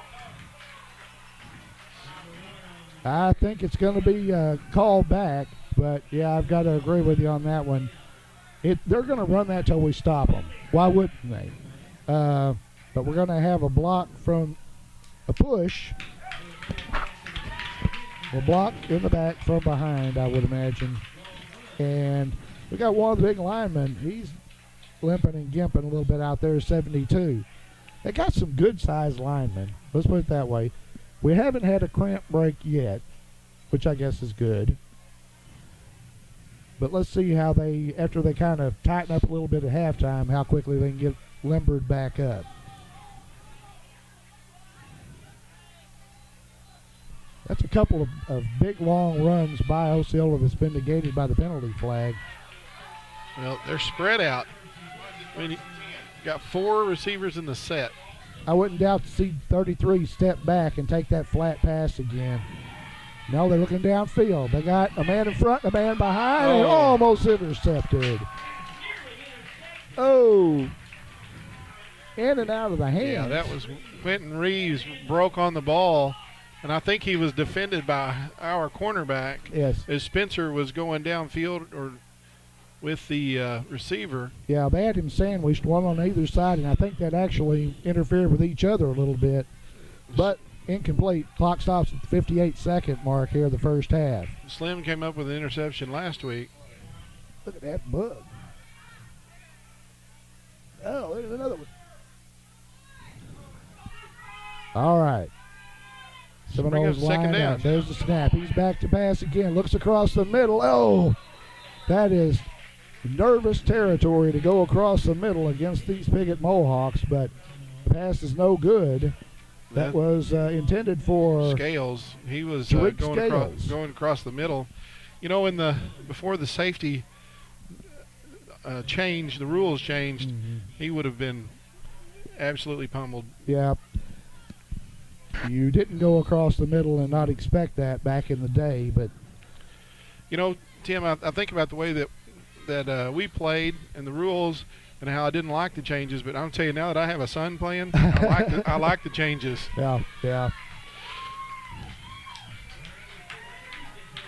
I think it's going to be called back, but, yeah, I've got to agree with you on that one. They're going to run that till we stop them. Why wouldn't they? But we're going to have a block from a push. A block in the back from behind, I would imagine. And we got one of the big linemen. He's limping and gimping a little bit out there, 72. They got some good-sized linemen. Let's put it that way. We haven't had a cramp break yet, which I guess is good. But let's see how they, after they kind of tighten up a little bit at halftime, how quickly they can get limbered back up. That's a couple of big, long runs by Osceola that's been negated by the penalty flag. Well, they're spread out. I mean, you got 4 receivers in the set. I wouldn't doubt to see 33 step back and take that flat pass again. No, they're looking downfield. They got a man in front, a man behind, and almost intercepted. Oh. In and out of the hands. Yeah, that was Quentin Reeves broke on the ball, and I think he was defended by our cornerback. Yes. As Spencer was going downfield or with the receiver. Yeah, they had him sandwiched, one on either side, and I think that actually interfered with each other a little bit. But incomplete. Clock stops at the 58-second mark here of the first half. Slim came up with an interception last week. Look at that bug. Oh, there's another one. All right. Seminoles line out. There's the snap. He's back to pass again. Looks across the middle. Oh, that is nervous territory to go across the middle against these Piggott Mohawks, but the pass is no good. That was intended for Scales. He was going across the middle. You know, before the safety changed, the rules changed, he would have been absolutely pummeled. Yeah. You didn't go across the middle and not expect that back in the day, but you know, Tim, I think about the way that we played and the rules and how I didn't like the changes, but I'll tell you now that I have a son playing, I like the changes. Yeah.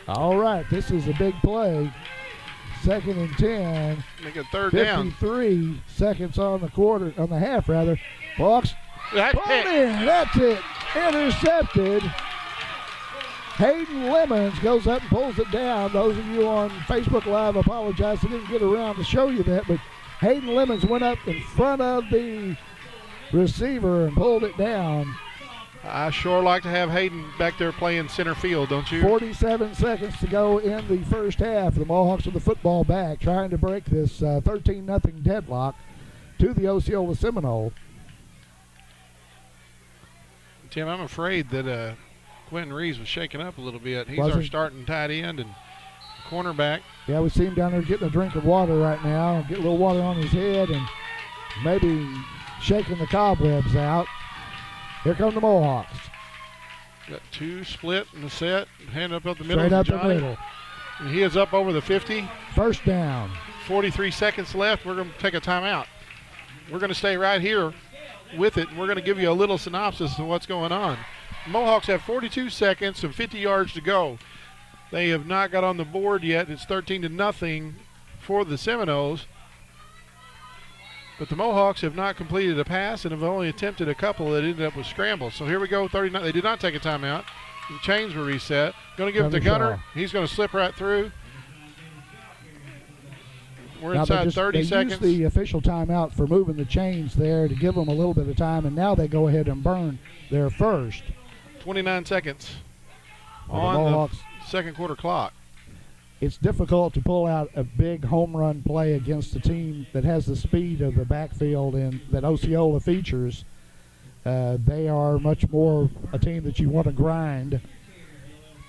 All right, this is a big play. 2nd and 10. Make it 3rd down. 53 seconds on the half rather. Hawks. That's it. Intercepted. Hayden Lemons goes up and pulls it down. Those of you on Facebook Live, apologize. I didn't get around to show you that, but Hayden Lemons went up in front of the receiver and pulled it down. I sure like to have Hayden back there playing center field, don't you? 47 seconds to go in the first half. The Mohawks with the football back, trying to break this 13-0 deadlock to the Osceola Seminole. Tim, I'm afraid that Quentin Reeves was shaking up a little bit. He's our starting tight end and cornerback. Yeah, we see him down there getting a drink of water right now. Get a little water on his head and maybe shaking the cobwebs out. Here come the Mohawks. Got 2 split in the set. Hand up the middle. Straight up the middle. And he is up over the 50. First down. 43 seconds left. We're going to take a timeout. We're going to stay right here with it, and we're going to give you a little synopsis of what's going on. The Mohawks have 42 seconds and 50 yards to go. They have not got on the board yet. It's 13-0 for the Seminoles. But the Mohawks have not completed a pass and have only attempted a couple that ended up with scrambles. So here we go, 39. They did not take a timeout. The chains were reset. Going to give it to Gunner. He's going to slip right through. We're inside 30 seconds. They used the official timeout for moving the chains there to give them a little bit of time, and now they go ahead and burn their first. 29 seconds on the second quarter clock. It's difficult to pull out a big home run play against a team that has the speed of the backfield and that Osceola features. They are much more a team that you want to grind.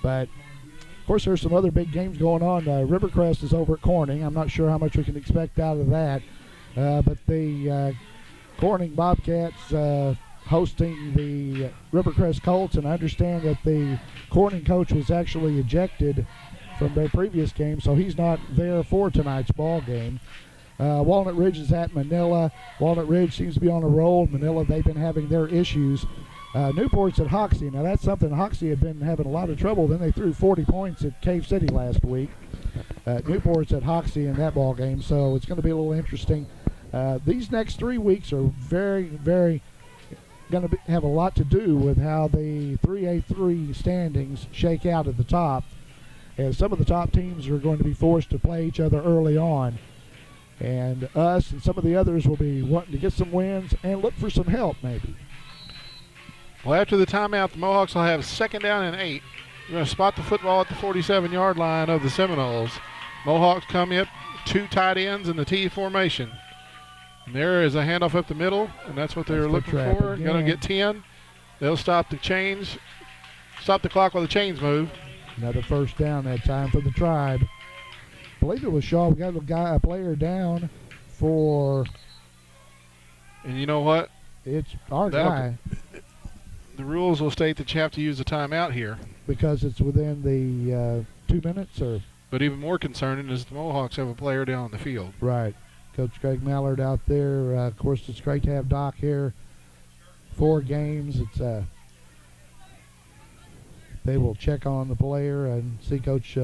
But, of course, there's some other big games going on. Rivercrest is over at Corning. I'm not sure how much we can expect out of that. But the Corning Bobcats hosting the Rivercrest Colts, and I understand that the Corning coach was actually ejected from their previous game, so he's not there for tonight's ball game. Walnut Ridge is at Manila. Walnut Ridge seems to be on a roll. Manila, they've been having their issues. Newport's at Hoxie. Now, that's something Hoxie had been having a lot of trouble. Then they threw 40 points at Cave City last week. Newport's at Hoxie in that ball game, so it's going to be a little interesting. These next 3 weeks are very, very going to have a lot to do with how the 3A3 standings shake out at the top, as some of the top teams are going to be forced to play each other early on. And us and some of the others will be wanting to get some wins and look for some help maybe. Well, after the timeout, the Mohawks will have 2nd down and 8. We're going to spot the football at the 47-yard line of the Seminoles. Mohawks come up, 2 tight ends in the T formation. And there is a handoff up the middle, and that's what they're looking for. Going to get 10. They'll stop the clock while the chains move. Another first down that time for the Tribe. I believe it was Shaw. We got a player down for. And you know what? It's our guy. The rules will state that you have to use a timeout here. Because it's within the 2 minutes, or. But even more concerning is the Mohawks have a player down on the field. Right. Coach Craig Mallard out there. Of course, it's great to have Doc here. 4 games. It's they will check on the player and see Coach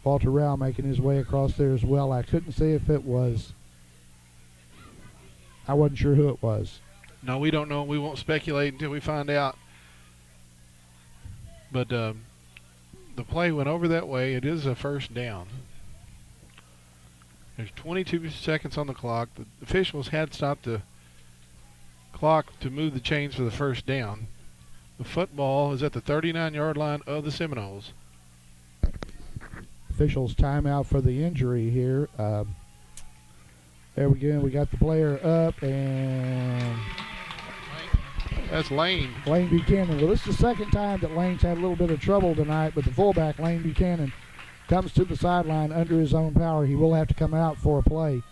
Walter Rao making his way across there as well. I couldn't see if it was. I wasn't sure who it was. No, we don't know. We won't speculate until we find out. But the play went over that way. It is a first down. There's 22 seconds on the clock. The officials had stopped the clock to move the chains for the first down. The football is at the 39-yard line of the Seminoles. Officials timeout for the injury here. There we go. We got the player up, and that's Lane. Lane Buchanan. Well, this is the 2nd time that Lane's had a little bit of trouble tonight, but the fullback, Lane Buchanan, comes to the sideline under his own power. He will have to come out for a play,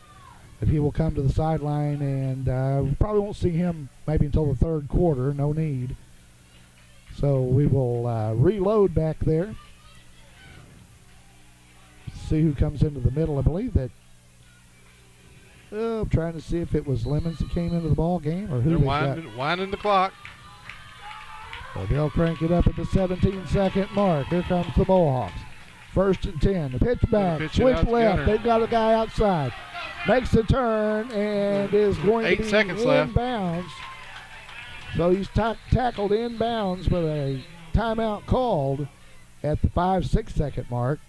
but he will come to the sideline, and we probably won't see him maybe until the 3rd quarter. No need. So we will reload back there. See who comes into the middle. I believe that. I'm trying to see if it was Lemons that came into the ball game or who. They're winding the clock. So they'll crank it up at the 17-second mark. Here comes the Mohawks. 1st and 10. The pitch back. Switch left. They've got a guy outside. Makes the turn and is going to be 8 seconds left. Inbounds. So he's tackled inbounds with a timeout called at the 5-6 second mark.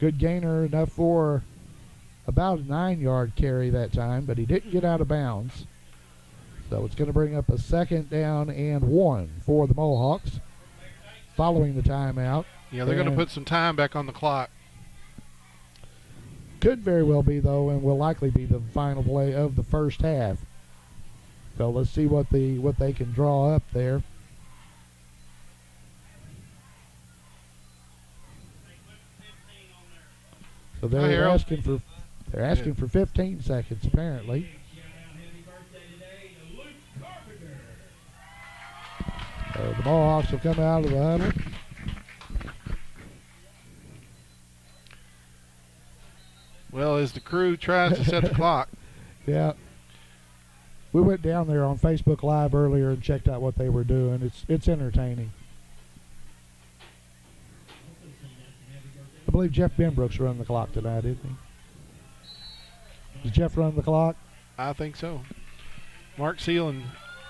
Good gainer, enough for about a 9-yard carry that time, but he didn't get out of bounds. So it's going to bring up a 2nd down and 1 for the Mohawks following the timeout. Yeah, they're going to put some time back on the clock. Could very well be, though, and will likely be the final play of the first half. So let's see what they can draw up there. So they're asking for 15 seconds apparently. The Mohawks will come out of the huddle. Well, as the crew tries to set the clock. Yeah. We went down there on Facebook Live earlier and checked out what they were doing. It's entertaining. I believe Jeff Benbrook's running the clock tonight, isn't he? Does Jeff run the clock? I think so. Mark Seal and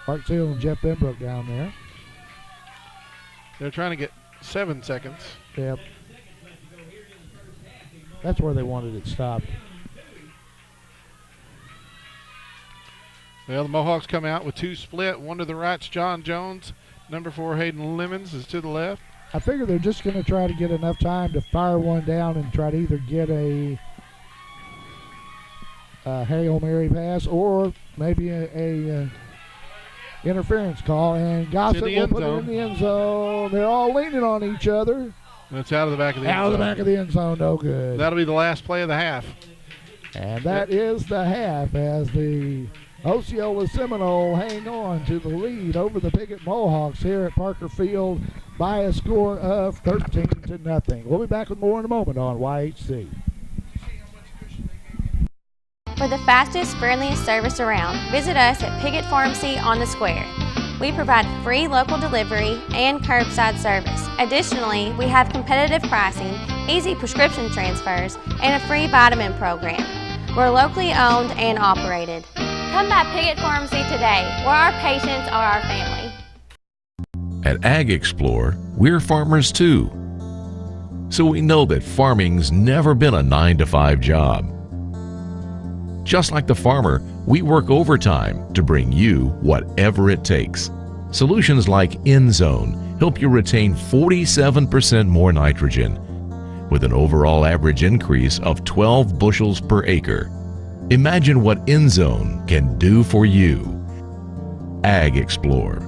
Jeff Benbrook down there. They're trying to get 7 seconds. Yep. That's where they wanted it stopped. Well, the Mohawks come out with 2 split. One to the right's John Jones. Number 4, Hayden Lemons, is to the left. I figure they're just going to try to get enough time to fire one down and try to either get a Hail Mary pass or maybe a interference call. And Gossett will put it in the end zone. They're all leaning on each other. It's out of the back of the end zone. Out of the back of the end zone, no good. That'll be the last play of the half. And that is the half as the Osceola Seminole hang on to the lead over the Piggott Mohawks here at Parker Field by a score of 13-0. We'll be back with more in a moment on YHC. For the fastest, friendliest service around, visit us at Piggott Pharmacy on the Square. We provide free local delivery and curbside service. Additionally, we have competitive pricing, easy prescription transfers, and a free vitamin program. We're locally owned and operated. Come by Piggott Pharmacy today, where our patients are our family. At Ag Explore, we're farmers too. So we know that farming's never been a 9-to-5 job. Just like the farmer, we work overtime to bring you whatever it takes. Solutions like InZone help you retain 47% more nitrogen with an overall average increase of 12 bushels per acre. Imagine what InZone can do for you. Ag Explore.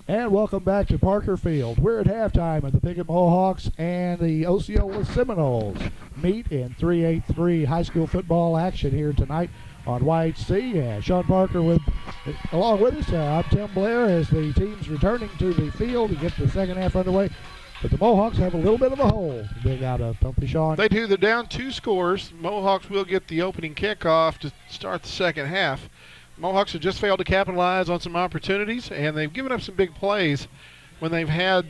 And welcome back to Parker Field. We're at halftime of the Piggott Mohawks and the Osceola Seminoles meet in 3-8-3 high school football action here tonight on YHC. And Sean Parker along with us. I'm Tim Blair as the team's returning to the field to get the second half underway. But the Mohawks have a little bit of a hole to dig out of, don't they, Sean? They do. They're down 2 scores. Mohawks will get the opening kickoff to start the second half. Mohawks have just failed to capitalize on some opportunities, and they've given up some big plays when they've had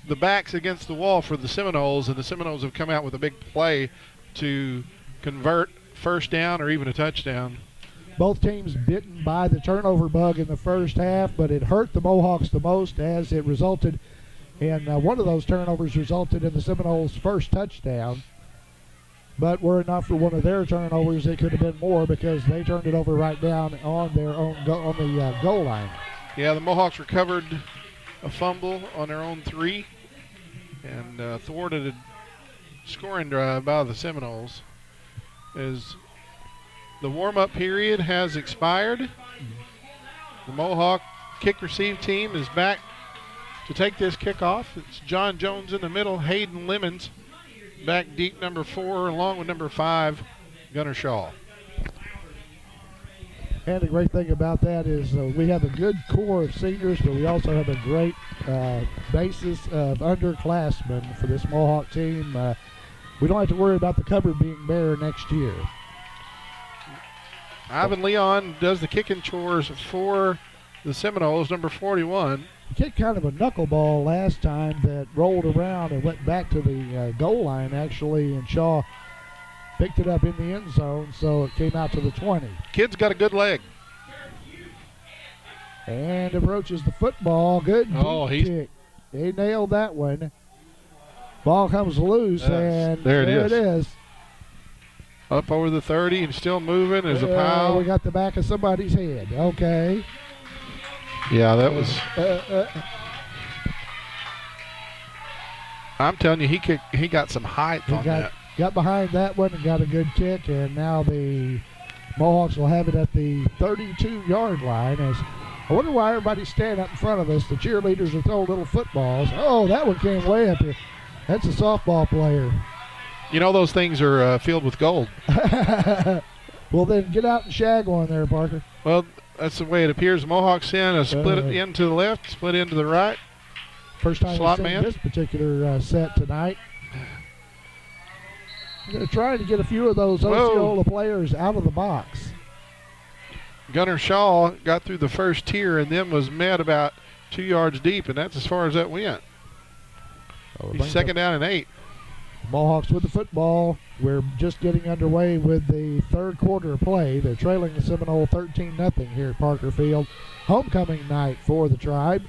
the backs against the wall for the Seminoles, and the Seminoles have come out with a big play to convert first down or even a touchdown. Both teams bitten by the turnover bug in the first half, but it hurt the Mohawks the most as it resulted in one of those turnovers resulted in the Seminoles' first touchdown. But were it not for one of their turnovers, it could have been more because they turned it over right down on their own goal line. Yeah, the Mohawks recovered a fumble on their own 3 and thwarted a scoring drive by the Seminoles. As the warm-up period has expired, the Mohawk kick-receive team is back to take this kickoff. It's John Jones in the middle, Hayden Lemons back deep, number 4, along with number 5, Gunnar Shaw. And the great thing about that is we have a good core of seniors, but we also have a great basis of underclassmen for this Mohawk team. We don't have to worry about the cupboard being bare next year. Ivan Leon does the kicking chores for the Seminoles, number 41. He kicked kind of a knuckleball last time that rolled around and went back to the goal line, actually, and Shaw picked it up in the end zone, so it came out to the 20. Kid's got a good leg. And approaches the football. Good kick. He nailed that one. Ball comes loose, and there it is. Up over the 30 and still moving. There's a pile. We got the back of somebody's head. Okay. Yeah, that was. I'm telling you, he got some height on that. Got behind that one and got a good kick, and now the Mohawks will have it at the 32-yard line. As I wonder why everybody's standing up in front of us. The cheerleaders are throwing little footballs. Oh, that one came way up here. That's a softball player. You know those things are filled with gold. Well, then get out and shag one there, Parker. Well, that's the way it appears. Mohawks in a split in to the left, split in to the right. First time Slot we've seen man. this particular set tonight. They're trying to get a few of those Osceola players out of the box. Gunnar Shaw got through the first tier and then was met about 2 yards deep, and that's as far as that went. He's second down and 8. Mohawks with the football. We're just getting underway with the third quarter of play. They're trailing the Seminole 13-0 here at Parker Field. Homecoming night for the Tribe.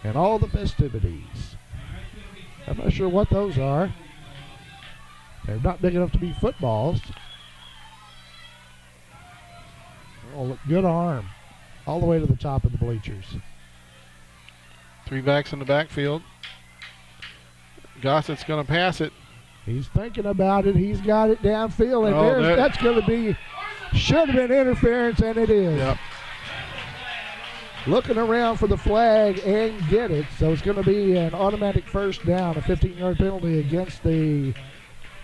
And all the festivities. I'm not sure what those are. They're not big enough to be footballs. Oh, good arm. All the way to the top of the bleachers. 3 backs in the backfield. Gossett's going to pass it. He's thinking about it. He's got it downfield, and that's going to be, should have been interference, and it is. Yep. Looking around for the flag and get it, so it's going to be an automatic first down, a 15-yard penalty against the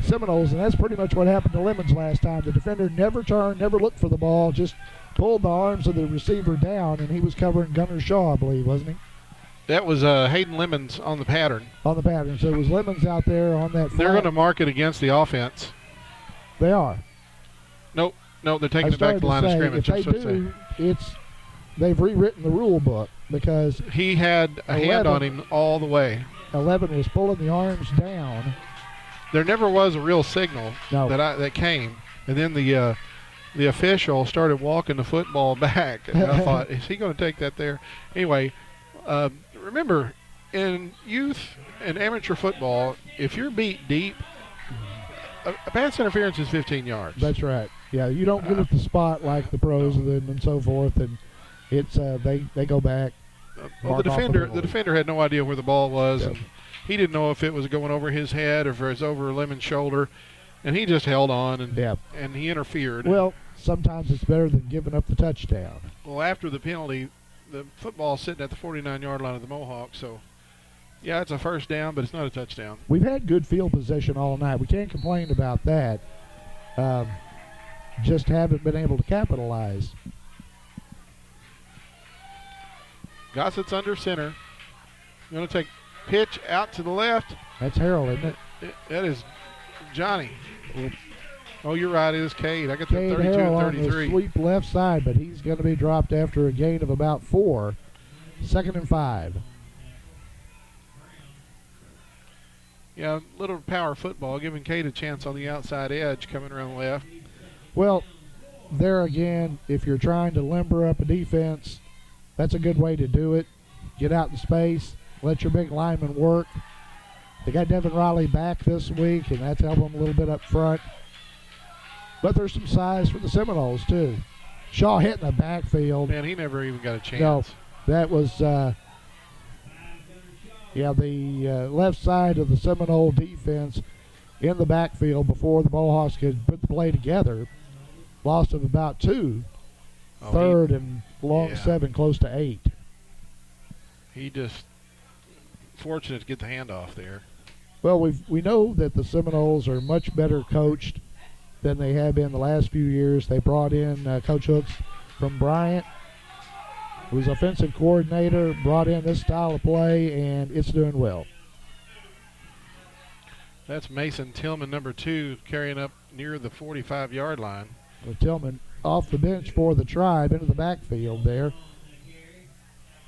Seminoles, and that's pretty much what happened to Lemons last time. The defender never turned, never looked for the ball, just pulled the arms of the receiver down, and he was covering Gunnar Shaw, I believe, wasn't he? That was Hayden Lemons on the pattern. On the pattern. So it was Lemons out there on that flag. They're going to mark it against the offense. They are. Nope, they're taking it back to the line of scrimmage. If they do, they've rewritten the rule book because he had a hand on him all the way. 11 was pulling the arms down. There never was a real signal No. that came, and then the official started walking the football back, and I thought, is he going to take that there? Anyway, remember, in youth and amateur football, if you're beat deep, a pass interference is 15 yards. That's right. Yeah, you don't get at the spot like the pros and so forth, and it's they go back. Well, the defender had no idea where the ball was, and he didn't know if it was going over his head or if it was over Lemon's shoulder, and he just held on and he interfered. Well, sometimes it's better than giving up the touchdown. Well, after the penalty, the football's sitting at the 49-yard line of the Mohawks, so yeah, it's a first down, but it's not a touchdown. We've had good field position all night. We can't complain about that. Just haven't been able to capitalize. Gossett's under center. Going to take pitch out to the left. That's Harold, isn't it? That is Johnny. Oh, you're right. It is Cade. I got the Cade 32 Harrell and 33. on the sweep left side, but he's going to be dropped after a gain of about 4. 2nd and 5. Yeah, little power football, giving Cade a chance on the outside edge coming around left. Well, there again, if you're trying to limber up a defense, that's a good way to do it. Get out in space, let your big lineman work. They got Devin Riley back this week, and that's helping them a little bit up front. But there's some size for the Seminoles, too. Shaw hitting the backfield. Man, he never even got a chance. No, that was, the left side of the Seminole defense in the backfield before the Mohawks could put the play together. Loss of about 2. Third and long 7, close to 8. He just fortunate to get the handoff there. Well, we know that the Seminoles are much better coached than they have been the last few years. They brought in Coach Hooks from Bryant, who's offensive coordinator, brought in this style of play, and it's doing well. That's Mason Tillman, number 2, carrying up near the 45-yard line. Well, Tillman off the bench for the Tribe into the backfield there.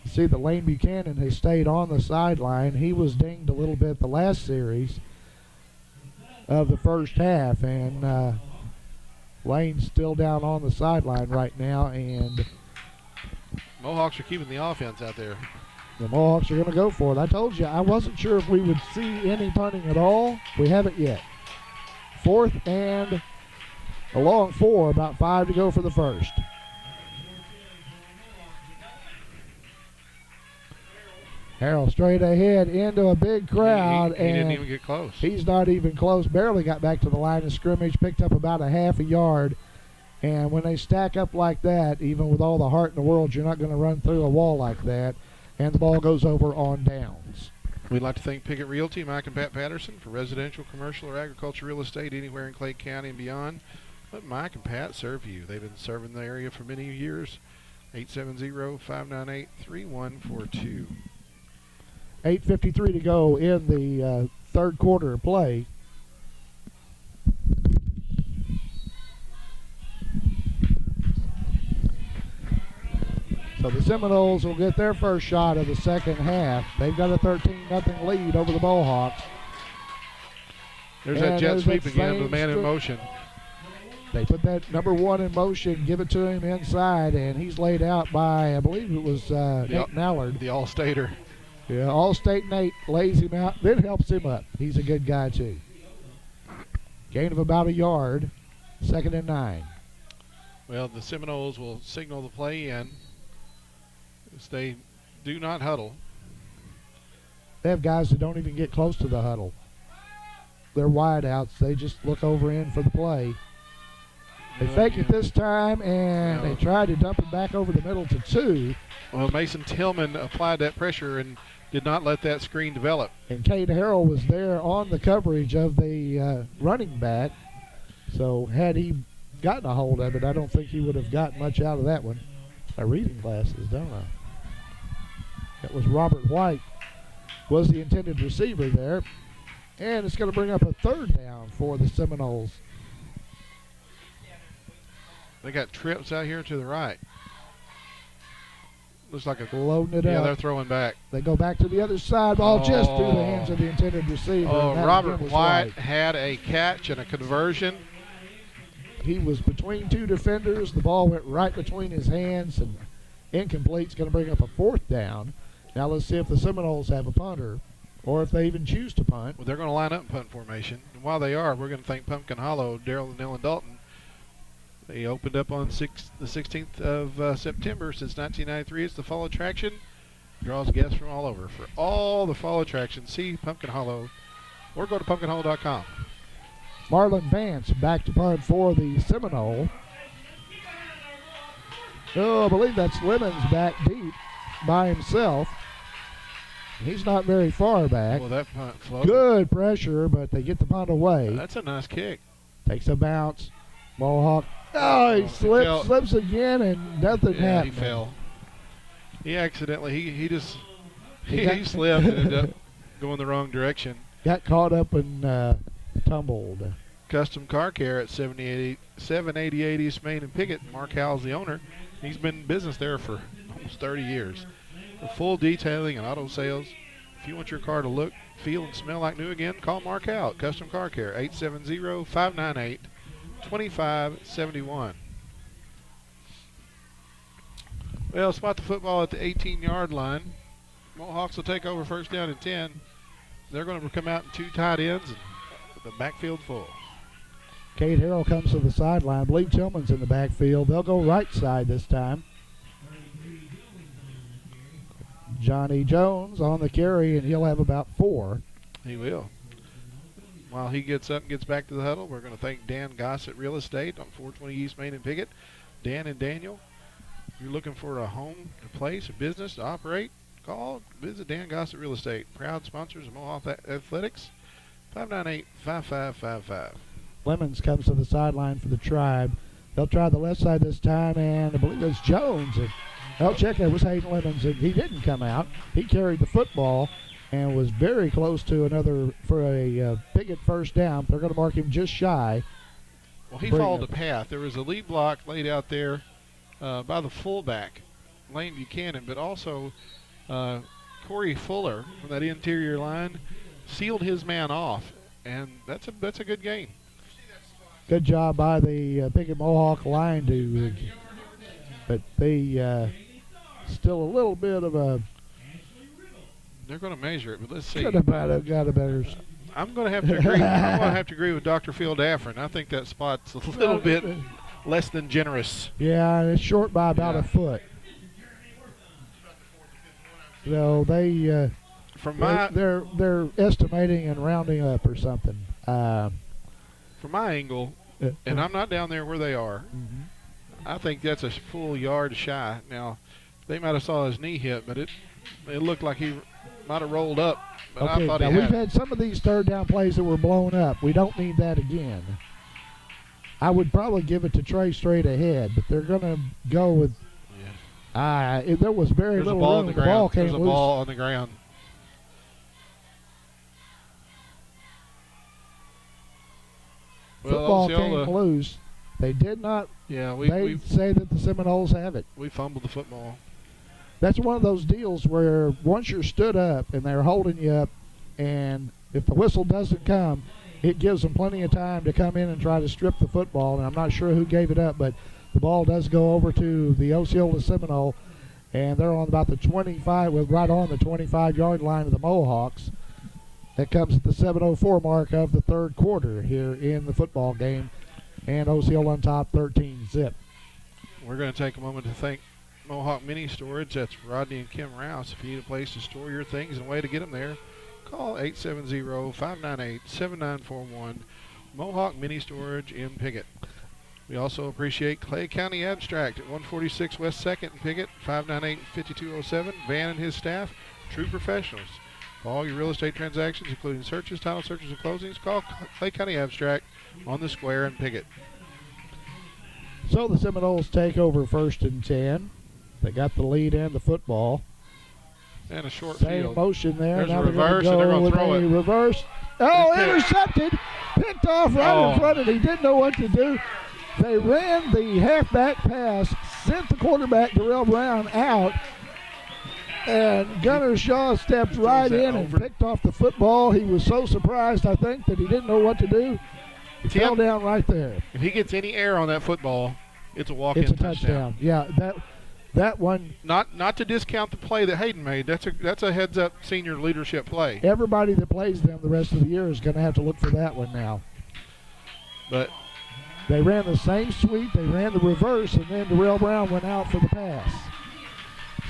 You see that Lane Buchanan has stayed on the sideline. He was dinged a little bit the last series of the first half, and Lane's still down on the sideline right now, and Mohawks are keeping the offense out there. The Mohawks are going to go for it. I told you, I wasn't sure if we would see any punting at all. We haven't yet. 4th and a long 4, about 5 to go for the first. Harrell straight ahead into a big crowd. He didn't even get close. He's not even close. Barely got back to the line of scrimmage, picked up about a half a yard. And when they stack up like that, even with all the heart in the world, you're not going to run through a wall like that. And the ball goes over on downs. We'd like to thank Piggott Realty, Mike and Pat Patterson, for residential, commercial, or agriculture real estate anywhere in Clay County and beyond. Let Mike and Pat serve you. They've been serving the area for many years. 870-598-3142. 8:53 to go in the third quarter of play. So the Seminoles will get their first shot of the second half. They've got a 13-0 lead over the Mohawks. There's that jet sweep again, the man in motion. They put that number 1 in motion, give it to him inside, and he's laid out by, I believe it was Nate Mallard. The All-Stater. Yeah, All-State Nate lays him out, then helps him up. He's a good guy, too. Gain of about a yard, 2nd and 9. Well, the Seminoles will signal the play in as they do not huddle. They have guys that don't even get close to the huddle. They're wideouts. They just look over in for the play. They fake it this time, and they try to dump it back over the middle to 2. Well, Mason Tillman applied that pressure and did not let that screen develop. And Cade Harrell was there on the coverage of the running back. So had he gotten a hold of it, I don't think he would have gotten much out of that one. My reading glasses, don't I? That was Robert White, was the intended receiver there. And it's going to bring up a 3rd down for the Seminoles. They got trips out here to the right. Looks like a loading it up. Yeah, they're throwing back. They go back to the other side. Ball just through the hands of the intended receiver. Robert White had a catch and a conversion. He was between two defenders. The ball went right between his hands, and incomplete. It's going to bring up a 4th down. Now let's see if the Seminoles have a punter, or if they even choose to punt. Well, they're going to line up in punt formation. And while they are, we're going to thank Pumpkin Hollow, Daryl and Ellen Dalton. They opened up on the 16th of September. Since 1993, it's the fall attraction. Draws guests from all over. For all the fall attractions, see Pumpkin Hollow or go to pumpkinhollow.com. Marlon Vance back to punt for the Seminole. Oh, I believe that's Lemons back deep by himself. He's not very far back. Well, that punt floated. Good pressure, but they get the punt away. That's a nice kick. Takes a bounce. Mohawk. Oh, he slips again, and nothing happened. He fell. He accidentally, he slipped and ended up going the wrong direction. Got caught up and tumbled. Custom Car Care at 788 East Main and Piggott. Mark Howell's the owner. He's been in business there for almost 30 years. For full detailing and auto sales, if you want your car to look, feel, and smell like new again, call Mark Howell at Custom Car Care, 870-598-2571. Well, spot the football at the 18-yard line. Mohawks will take over first down and 10. They're going to come out in 2 tight ends and the backfield full. Cade Harrell comes to the sideline. I believe Tillman's in the backfield. They'll go right side this time. Johnny Jones on the carry, and he'll have about 4. He will. While he gets up and gets back to the huddle, we're going to thank Dan Gossett Real Estate on 420 East Main and Piggott. Dan and Daniel, if you're looking for a home, a place, a business to operate, call, visit Dan Gossett Real Estate. Proud sponsors of Mohawk Athletics, 598-5555. Lemons comes to the sideline for the Tribe. They'll try the left side this time, and I believe it's Jones. I'll check it was Hayden Lemons, and he didn't come out. He carried the football and was very close to another for a Piggott first down. They're going to mark him just shy. Well, he followed the path. There was a lead block laid out there by the fullback, Lane Buchanan, but also Corey Fuller from that interior line sealed his man off, and that's a good gain. Good job by the Piggott Mohawk line but they still a little bit of a. They're going to measure it, but let's see. Could have got a better. I'm going to have to agree. I'm going to have to agree with Dr. Phil Daffron. I think that spot's a little bit less than generous. Yeah, it's short by about a foot. So they're estimating and rounding up or something. From my angle, and I'm not down there where they are, I think that's a full yard shy. Now, they might have saw his knee hit, but it looked like he might have rolled up. But okay, I thought now we've had some of these third down plays that were blown up. We don't need that again. I would probably give it to Trey straight ahead, but they're going to go with. There was very little room. The ball came loose. There's a ball on the ground. Football came loose. They did not. Yeah, they say that the Seminoles have it. We fumbled the football. That's one of those deals where once you're stood up and they're holding you up, and if the whistle doesn't come, it gives them plenty of time to come in and try to strip the football. And I'm not sure who gave it up, but the ball does go over to the Osceola Seminole, and they're on about the 25, right on the 25-yard line of the Mohawks. That comes at the 7:04 mark of the third quarter here in the football game, and Osceola on top 13-zip. We're going to take a moment to thank Mohawk Mini Storage. That's Rodney and Kim Rouse. If you need a place to store your things and a way to get them there, call 870-598-7941. Mohawk Mini Storage in Piggott. We also appreciate Clay County Abstract at 146 West 2nd in Piggott, 598-5207. Van and his staff, true professionals. For all your real estate transactions, including searches, title searches, and closings, call Clay County Abstract on the square in Piggott. So the Seminoles take over first and 10. They got the lead and the football. And a short Same field. Motion there. There's now a reverse, and they're going to throw it. Reverse. Oh, intercepted. Picked off right in front of him. He didn't know what to do. They ran the halfback pass, sent the quarterback, Darrell Brown, out, and Gunnar Shaw stepped right in and picked off the football. He was so surprised, I think, that he didn't know what to do. He fell down right there. If he gets any air on that football, it's a walk-in touchdown. It's a touchdown. Yeah, that one. Not to discount the play that Hayden made. That's a heads-up senior leadership play. Everybody that plays them the rest of the year is going to have to look for that one now. But they ran the same sweep. They ran the reverse, and then Darrell Brown went out for the pass.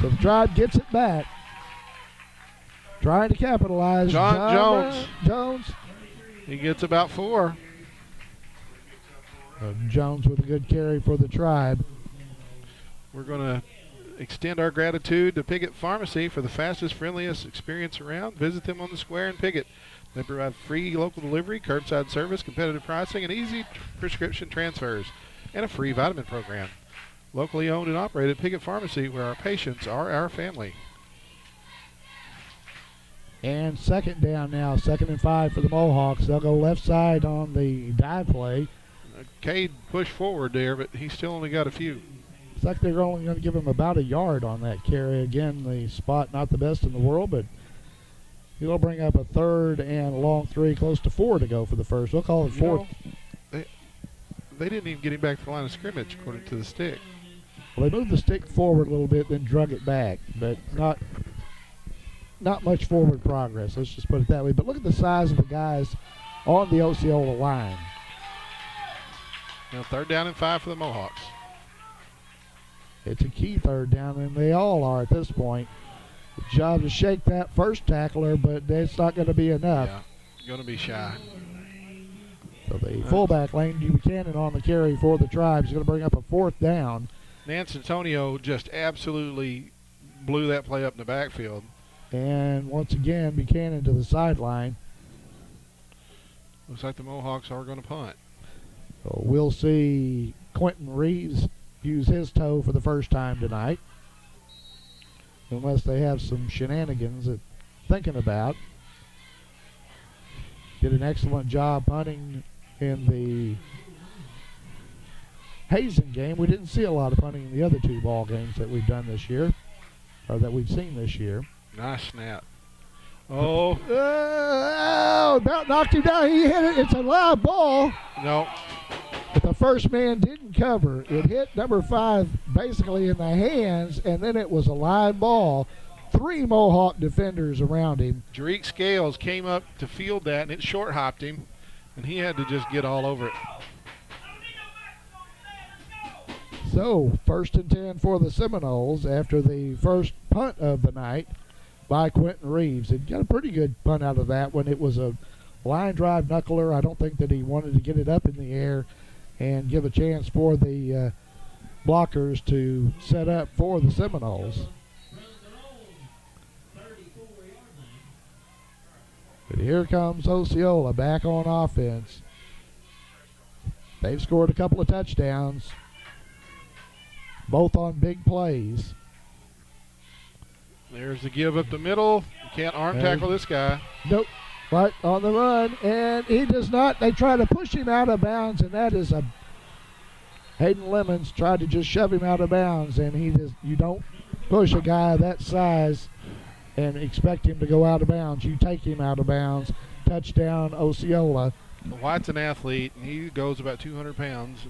So the Tribe gets it back. Trying to capitalize. Jones. He gets about 4. Jones with a good carry for the Tribe. We're going to extend our gratitude to Piggott Pharmacy for the fastest, friendliest experience around. Visit them on the square in Piggott. They provide free local delivery, curbside service, competitive pricing, and easy prescription transfers, and a free vitamin program. Locally owned and operated, Piggott Pharmacy, where our patients are our family. And second down now, 2nd and 5 for the Mohawks. They'll go left side on the dive play. Cade pushed forward there, but he's still only got a few. It's like they're only going to give him about a yard on that carry. Again, the spot not the best in the world, but he'll bring up a 3rd and a long 3, close to 4 to go for the first. We'll call it 4th. They didn't even get him back to the line of scrimmage, according to the stick. Well, they moved the stick forward a little bit, then drug it back, but not much forward progress. Let's just put it that way. But look at the size of the guys on the Osceola line. Now 3rd down and 5 for the Mohawks. It's a key 3rd down, and they all are at this point. Good job to shake that first tackler, but it's not going to be enough. Yeah, going to be shy. So the fullback, Lane Buchanan, on the carry for the Tribe is going to bring up a 4th down. Nance Antonio just absolutely blew that play up in the backfield. And once again, Buchanan to the sideline. Looks like the Mohawks are going to punt. So we'll see Quentin Reeves use his toe for the first time tonight, unless they have some shenanigans that thinking about. Did an excellent job punting in the Hazen game. We didn't see a lot of punting in the other 2 ball games that we've done this year, or that we've seen this year. Nice snap. Oh. About knocked him down. He hit it. It's a live ball. No. But the first man didn't cover. It hit number 5 basically in the hands, and then it was a live ball. 3 Mohawk defenders around him. Jarique Scales came up to field that, and it short hopped him, and he had to just get all over it. So 1st and 10 for the Seminoles after the first punt of the night by Quentin Reeves. It got a pretty good punt out of that one. It was a line drive knuckler. I don't think that he wanted to get it up in the air and give a chance for the blockers to set up for the Seminoles. But here comes Osceola back on offense. They've scored a couple of touchdowns, both on big plays. There's the give up the middle. You can't arm tackle this guy. Nope. Right on the run, and he does not. They try to push him out of bounds, and that is a Hayden Lemons tried to just shove him out of bounds, and you don't push a guy that size and expect him to go out of bounds. You take him out of bounds. Touchdown, Osceola. White's an athlete, and he goes about 200 pounds.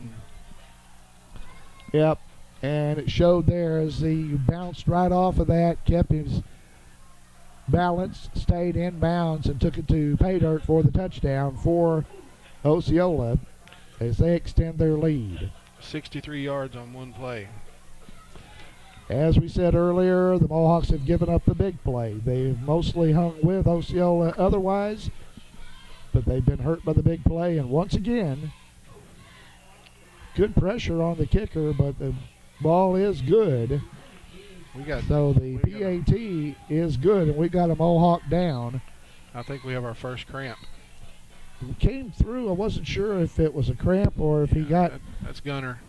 Yep, and it showed there as he bounced right off of that, kept his balance, stayed in bounds, and took it to pay dirt for the touchdown for Osceola as they extend their lead. 63 yards on one play. As we said earlier, the Mohawks have given up the big play. They've mostly hung with Osceola otherwise, but they've been hurt by the big play. And once again, good pressure on the kicker, but the ball is good. So the PAT is good, and we got a Mohawk down. I think we have our first cramp. He came through. I wasn't sure if it was a cramp or if he got... That's Gunner.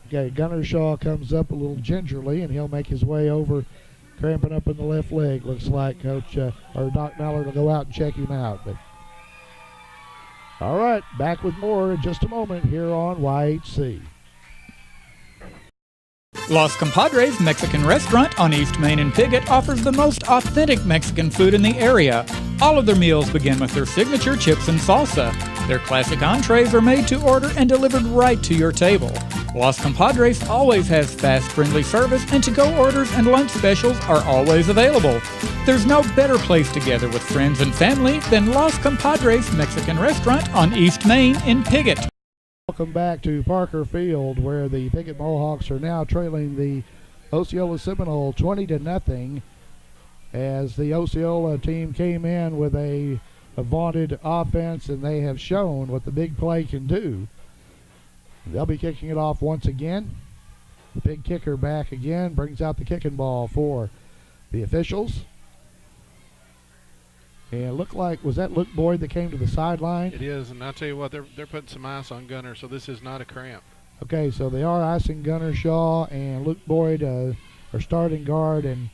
Okay, Gunner Shaw comes up a little gingerly, and he'll make his way over, cramping up in the left leg. Looks like Coach or Doc Mallard will go out and check him out. But All right, back with more in just a moment here on YHC. Los Compadres Mexican Restaurant on East Main in Piggott offers the most authentic Mexican food in the area. All of their meals begin with their signature chips and salsa. Their classic entrees are made to order and delivered right to your table. Los Compadres always has fast, friendly service, and to-go orders and lunch specials are always available. There's no better place to gather with friends and family than Los Compadres Mexican Restaurant on East Main in Piggott. Welcome back to Parker Field, where the Piggott Mohawks are now trailing the Osceola Seminole 20-0, as the Osceola team came in with a vaunted offense, and they have shown what the big play can do. They'll be kicking it off once again. The big kicker back again, brings out the kicking ball for the officials. And it looked like, was that Luke Boyd that came to the sideline? It is, and I'll tell you what, they're putting some ice on Gunner, so this is not a cramp. Okay, so they are icing Gunner Shaw, and Luke Boyd, our starting guard, and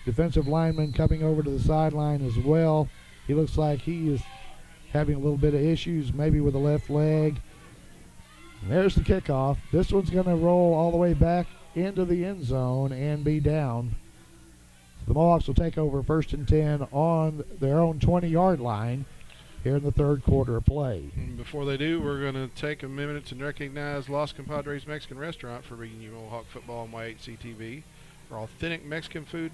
defensive lineman coming over to the sideline as well. He looks like he is having a little bit of issues, maybe with the left leg. And there's the kickoff. This one's going to roll all the way back into the end zone and be down. The Mohawks will take over 1st and 10 on their own 20-yard line here in the third quarter of play. And before they do, we're going to take a minute and recognize Los Compadres Mexican Restaurant for bringing you Mohawk football on YHC TV. For authentic Mexican food,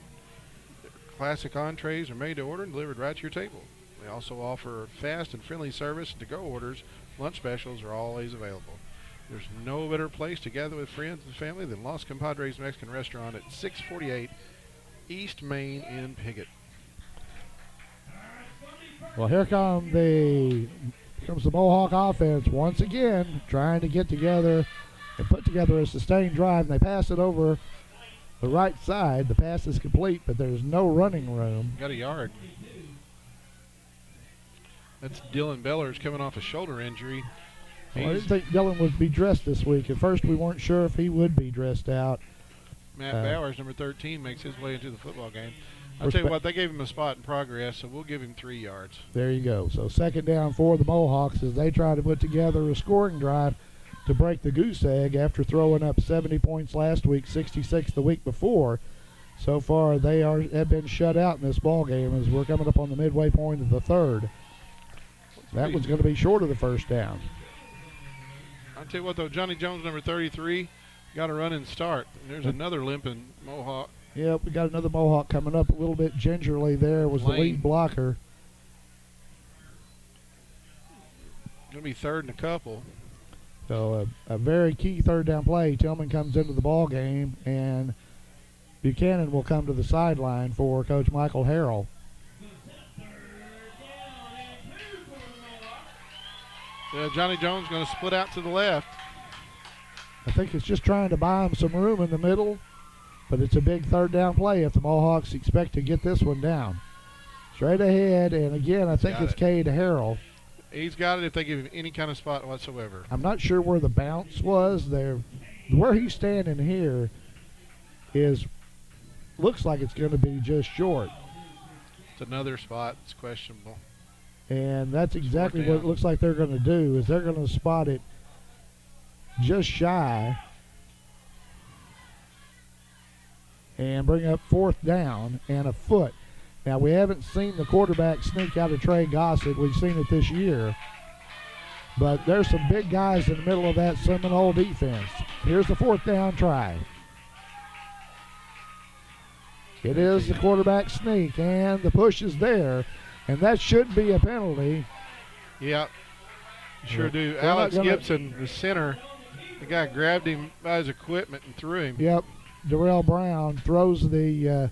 classic entrees are made to order and delivered right to your table. They also offer fast and friendly service, to-go orders. Lunch specials are always available. There's no better place to gather with friends and family than Los Compadres Mexican Restaurant at 648 East Main in Piggott. Well, here comes the Mohawk offense once again, trying to get together and put together a sustained drive. And they pass it over the right side. The pass is complete, but there's no running room. Got a yard. That's Dylan Bellers coming off a shoulder injury. Well, I didn't think Dylan would be dressed this week. At first, we weren't sure if he would be dressed out. Matt Bowers, number 13, makes his way into the football game. I'll tell you what, they gave him a spot in progress, so we'll give him 3 yards. There you go. So 2nd down for the Mohawks as they try to put together a scoring drive to break the goose egg after throwing up 70 points last week, 66 the week before. So far, they have been shut out in this ball game as we're coming up on the midway point of the third. That one's going to be short of the 1st down. I'll tell you what, though, Johnny Jones, number 33, got a run and start. And there's another limping Mohawk. Yep, we got another Mohawk coming up a little bit gingerly there. Was Lane. The lead blocker. Going to be 3rd and a couple. So a very key 3rd down play. Tillman comes into the ball game, and Buchanan will come to the sideline for Coach Michael Harrell. Johnny Jones going to split out to the left. I think it's just trying to buy him some room in the middle, but it's a big 3rd down play if the Mohawks expect to get this one down. Straight ahead, and again, I think it's Cade Harrell. He's got it if they give him any kind of spot whatsoever. I'm not sure where the bounce was there. Where he's standing here looks like it's going to be just short. It's another spot. It's questionable. And that's exactly what it looks like they're going to do, is they're going to spot it just shy and bring up 4th down and a foot. Now, we haven't seen the quarterback sneak out of Trey Gossett. We've seen it this year. But there's some big guys in the middle of that Seminole defense. Here's the 4th down try. It is the quarterback sneak, and the push is there. And that should be a penalty. Yeah, sure do. Alex Gibson, the center, the guy grabbed him by his equipment and threw him. Yep. Darrell Brown throws the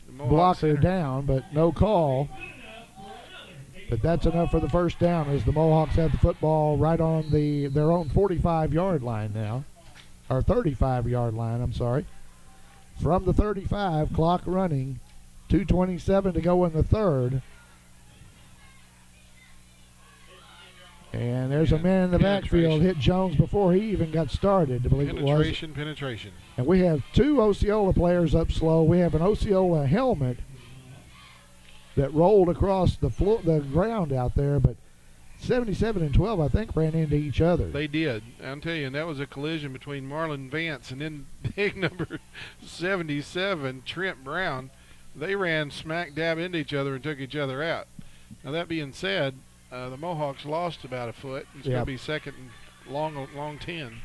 blocker down, but no call. But that's enough for the 1st down as the Mohawks have the football right on their own 45-yard line now. Or 35-yard line, I'm sorry. From the 35, clock running. 2:27 to go in the 3rd. And there's a man in the backfield hit Jones before he even got started, I believe it was. Penetration. And we have 2 Osceola players up slow. We have an Osceola helmet that rolled across the ground out there, but 77 and 12, I think, ran into each other. They did. I'll tell you, and that was a collision between Marlon Vance and then big number 77, Trent Brown. They ran smack dab into each other and took each other out. Now, that being said, the Mohawks lost about a foot. It's going to be second and long 10.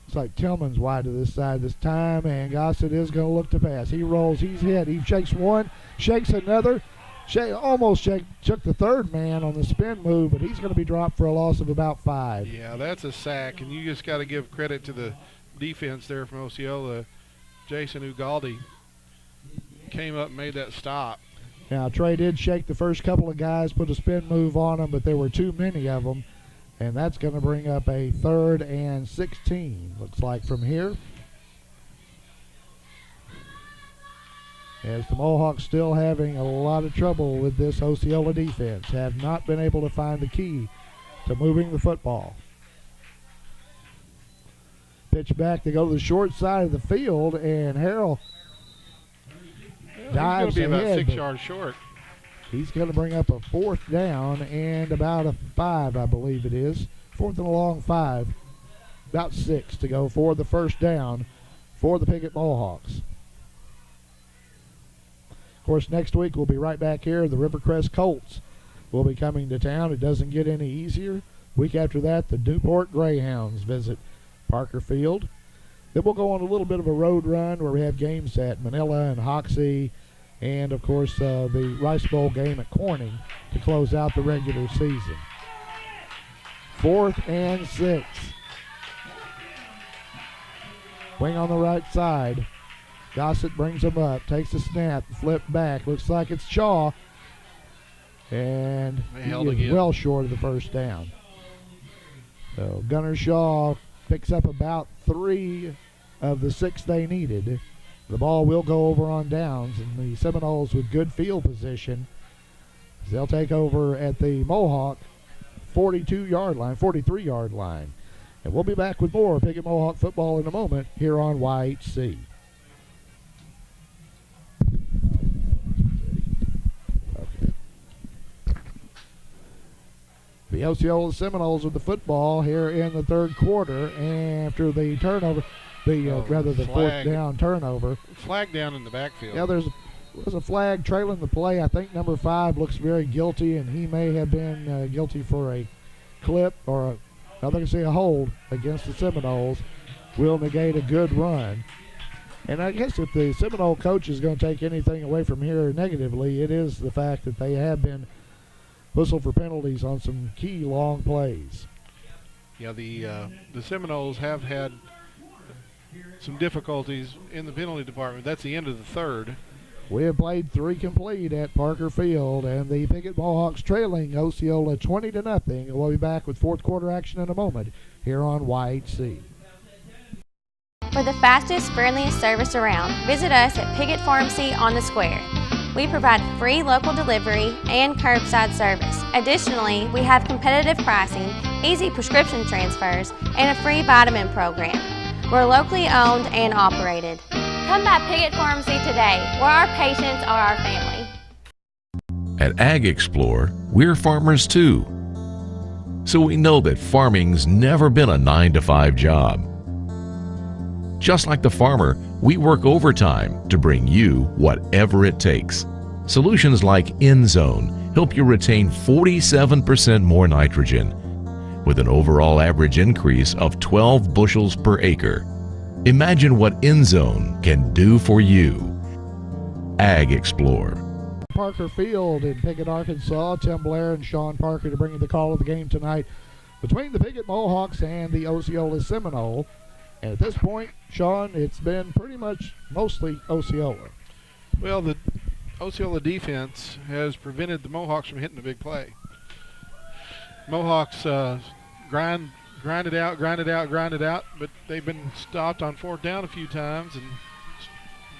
Looks like Tillman's wide to this side this time, and Gossett is going to look to pass. He rolls, he's hit, he shakes one, shakes another, almost shook the third man on the spin move, but he's going to be dropped for a loss of about 5. Yeah, that's a sack, and you just got to give credit to the defense there from Osceola. Jason Ugaldi came up and made that stop. Now, Trey did shake the first couple of guys, put a spin move on them, but there were too many of them. And that's going to bring up a 3rd and 16, looks like, from here. As the Mohawks still having a lot of trouble with this Osceola defense, have not been able to find the key to moving the football. Pitch back to go to the short side of the field, and Harrell dives He's going to be ahead, about 6 yards short. He's going to bring up a 4th down and about a 5, I believe it is. 4th and a long 5. About 6 to go for the first down for the Piggott Mohawks. Of course, next week we'll be right back here. The Rivercrest Colts will be coming to town. It doesn't get any easier. Week after that, the Newport Greyhounds visit Parker Field. Then we'll go on a little bit of a road run where we have games at Manila and Hoxie, and, of course, the Rice Bowl game at Corning to close out the regular season. 4th and 6. Wing on the right side. Gossett brings him up, takes a snap, flip back. Looks like it's Shaw. And he is well short of the first down. So Gunnar Shaw picks up about 3 of the 6 they needed. The ball will go over on downs, and the Seminoles with good field position. They'll take over at the Mohawk 42-yard line, 43-yard line. And we'll be back with more Piggott Mohawk football in a moment here on YHC. Okay. The Osceola Seminoles with the football here in the 3rd quarter after the turnover. The 4th down turnover. Flag down in the backfield. Yeah, there's a flag trailing the play. I think number 5 looks very guilty, and he may have been guilty for a clip or I think I see a hold against the Seminoles. Will negate a good run. And I guess if the Seminole coach is going to take anything away from here negatively, it is the fact that they have been whistled for penalties on some key long plays. Yeah, the Seminoles have had some difficulties in the penalty department. That's the end of the 3rd. We have played 3 complete at Parker Field, and the Piggott Mohawks trailing Osceola 20-0. We'll be back with 4th quarter action in a moment here on YHC. For the fastest, friendliest service around, visit us at Piggott Pharmacy on the Square. We provide free local delivery and curbside service. Additionally, we have competitive pricing, easy prescription transfers, and a free vitamin program. We're locally owned and operated. Come by Piggott Pharmacy today, where our patients are our family. At Ag Explore, we're farmers too. So we know that farming's never been a 9-to-5 job. Just like the farmer, we work overtime to bring you whatever it takes. Solutions like InZone help you retain 47% more nitrogen, with an overall average increase of 12 bushels per acre. Imagine what InZone can do for you. Ag Explore. Parker Field in Piggott, Arkansas. Tim Blair and Sean Parker to bring you the call of the game tonight between the Piggott Mohawks and the Osceola Seminole. And at this point, Sean, it's been pretty much mostly Osceola. Well, the Osceola defense has prevented the Mohawks from hitting a big play. Mohawks grind it out, but they've been stopped on 4th down a few times, and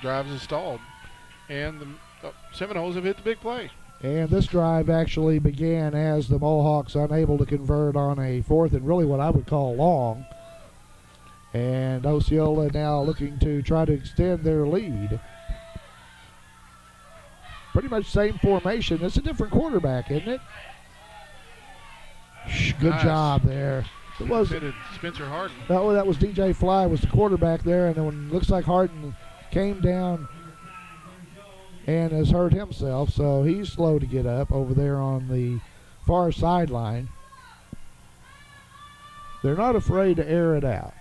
drives have stalled. And the Seminoles have hit the big play. And this drive actually began as the Mohawks unable to convert on a 4th and really what I would call long. And Osceola now looking to try to extend their lead. pretty much same formation. It's a different quarterback, isn't it? Good Nice job there. It was Spencer Harden. Oh, that was DJ Fly was the quarterback there, and then it looks like Harden came down and has hurt himself, so he's slow to get up over there on the far sideline. They're not afraid to air it out.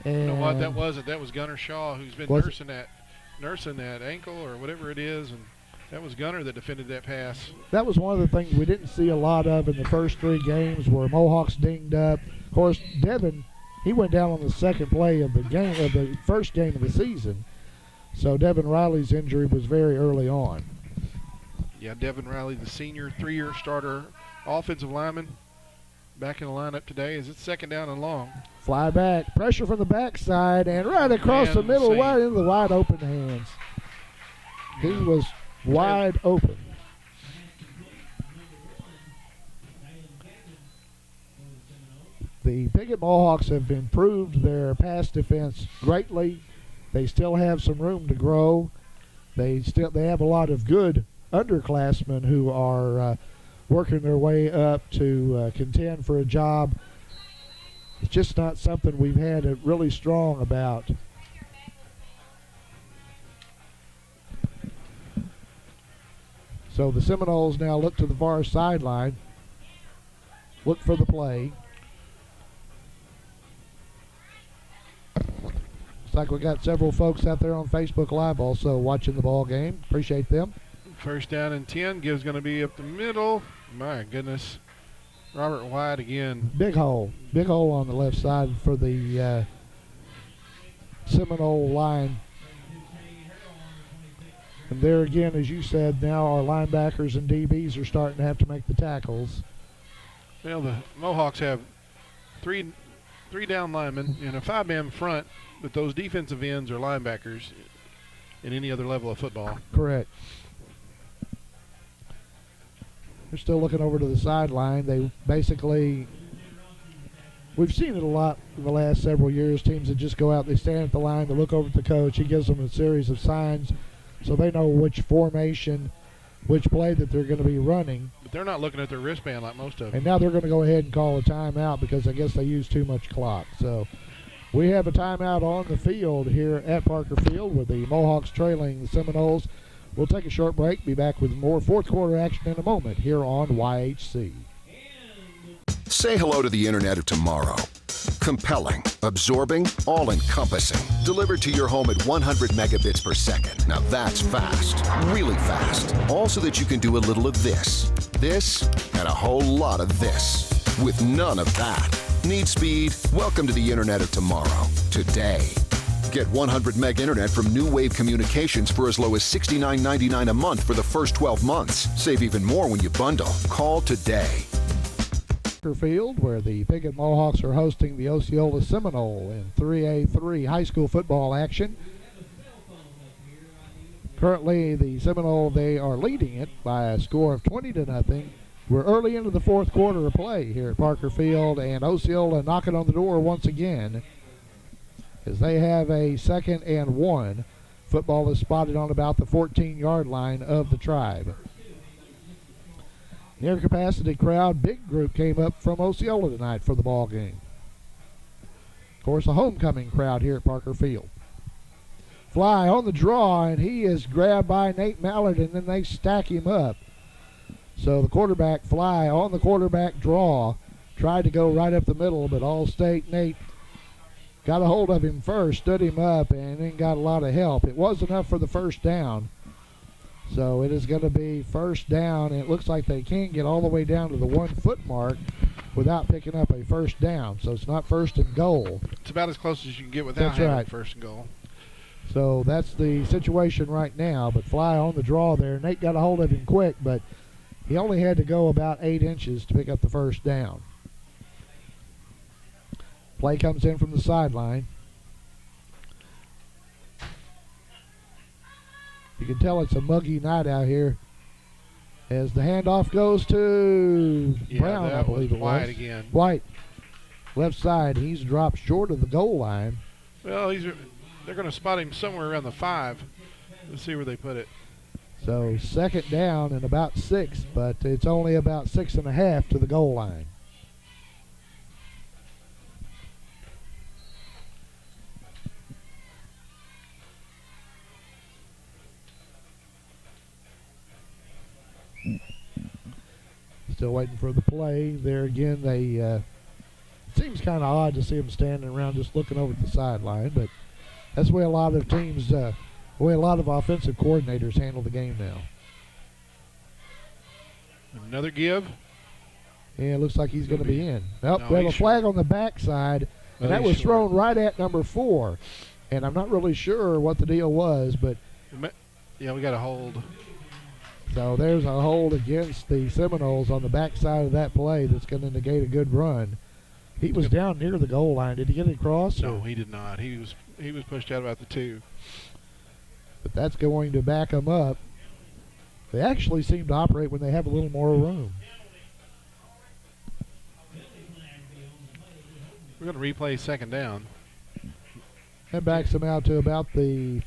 And you know what that wasn't? That was Gunnar Shaw, who's been nursing that ankle or whatever it is, and that was Gunnar that defended that pass. That was one of the things we didn't see a lot of in the first 3 games where Mohawks dinged up. Of course, Devin, he went down on the second play of the game of the first game of the season. So Devin Riley's injury was very early on. Yeah, Devin Riley, the senior 3-year starter offensive lineman, back in the lineup today as it's second down and long. Fly back, pressure from the backside, and right across the middle, right into the wide open hands. He was wide open. The Piggott Mohawks have improved their pass defense greatly. They still have some room to grow. They have a lot of good underclassmen who are working their way up to contend for a job. It's just not something we've had it really strong about. So the Seminoles now look to the far sideline, look for the play. Looks like we got several folks out there on Facebook Live also watching the ball game. Appreciate them. First down and 10. Gibbs going to be up the middle. My goodness. Robert White again. Big hole on the left side for the Seminole line. And there again, as you said, now our linebackers and DBs are starting to have to make the tackles. Well, the Mohawks have three down linemen and a 5-man front, but those defensive ends are linebackers in any other level of football. Correct. They're still looking over to the sideline. They basically, we've seen it a lot in the last several years. Teams that just go out, they stand at the line, they look over at the coach. He gives them a series of signs so they know which formation, which play that they're going to be running. But they're not looking at their wristband like most of them. And now they're going to go ahead and call a timeout because I guess they used too much clock. So we have a timeout on the field here at Parker Field with the Mohawks trailing the Seminoles. We'll take a short break, be back with more fourth quarter action in a moment here on YHC. Say hello to the Internet of tomorrow. Compelling, absorbing, all-encompassing. Delivered to your home at 100 megabits per second. Now that's fast, really fast. All so that you can do a little of this, and a whole lot of this. With none of that. Need speed? Welcome to the Internet of tomorrow. Today. Get 100 meg internet from New Wave Communications for as low as $69.99 a month for the first 12 months. Save even more when you bundle. Call today. Field, where the Piggott Mohawks are hosting the Osceola Seminole in 3A3 high school football action. Currently, the Seminole, they are leading it by a score of 20-0. We're early into the fourth quarter of play here at Parker Field, and Osceola knocking on the door once again as they have a 2nd and 1. Football is spotted on about the 14-yard line of the Tribe. Near capacity crowd, big group came up from Osceola tonight for the ball game. Of course, a homecoming crowd here at Parker Field. Fly on the draw, and he is grabbed by Nate Mallard, and then they stack him up. So the quarterback, Fly, on the quarterback draw, tried to go right up the middle, but All-State Nate got a hold of him first, stood him up, and then got a lot of help. It was enough for the first down. So it is going to be first down, and it looks like they can't get all the way down to the 1 foot mark without picking up a first down. So it's not first and goal. It's about as close as you can get without having first and goal. So that's the situation right now. But Fly on the draw there. Nate got a hold of him quick, but he only had to go about 8 inches to pick up the first down. Play comes in from the sideline. You can tell it's a muggy night out here as the handoff goes to Brown, I believe it was. White again. White, left side. He's dropped short of the goal line. Well, they're going to spot him somewhere around the 5. Let's see where they put it. So second down and about 6, but it's only about 6.5 to the goal line. Still waiting for the play. There again, they it seems kind of odd to see them standing around just looking over at the sideline, but that's the way a lot of teams, the way a lot of offensive coordinators handle the game now. Another give. Yeah, it looks like he's going to be in. Nope, No, we have he a flag on the backside, and that was thrown right at number 4. And I'm not really sure what the deal was, but yeah, we got a hold. So there's a hold against the Seminoles on the backside of that play that's going to negate a good run. He was down near the goal line. Did he get it across? No, he did not. He was pushed out about the 2. But that's going to back them up. They actually seem to operate when they have a little more room. We're going to replay second down. That backs them out to about the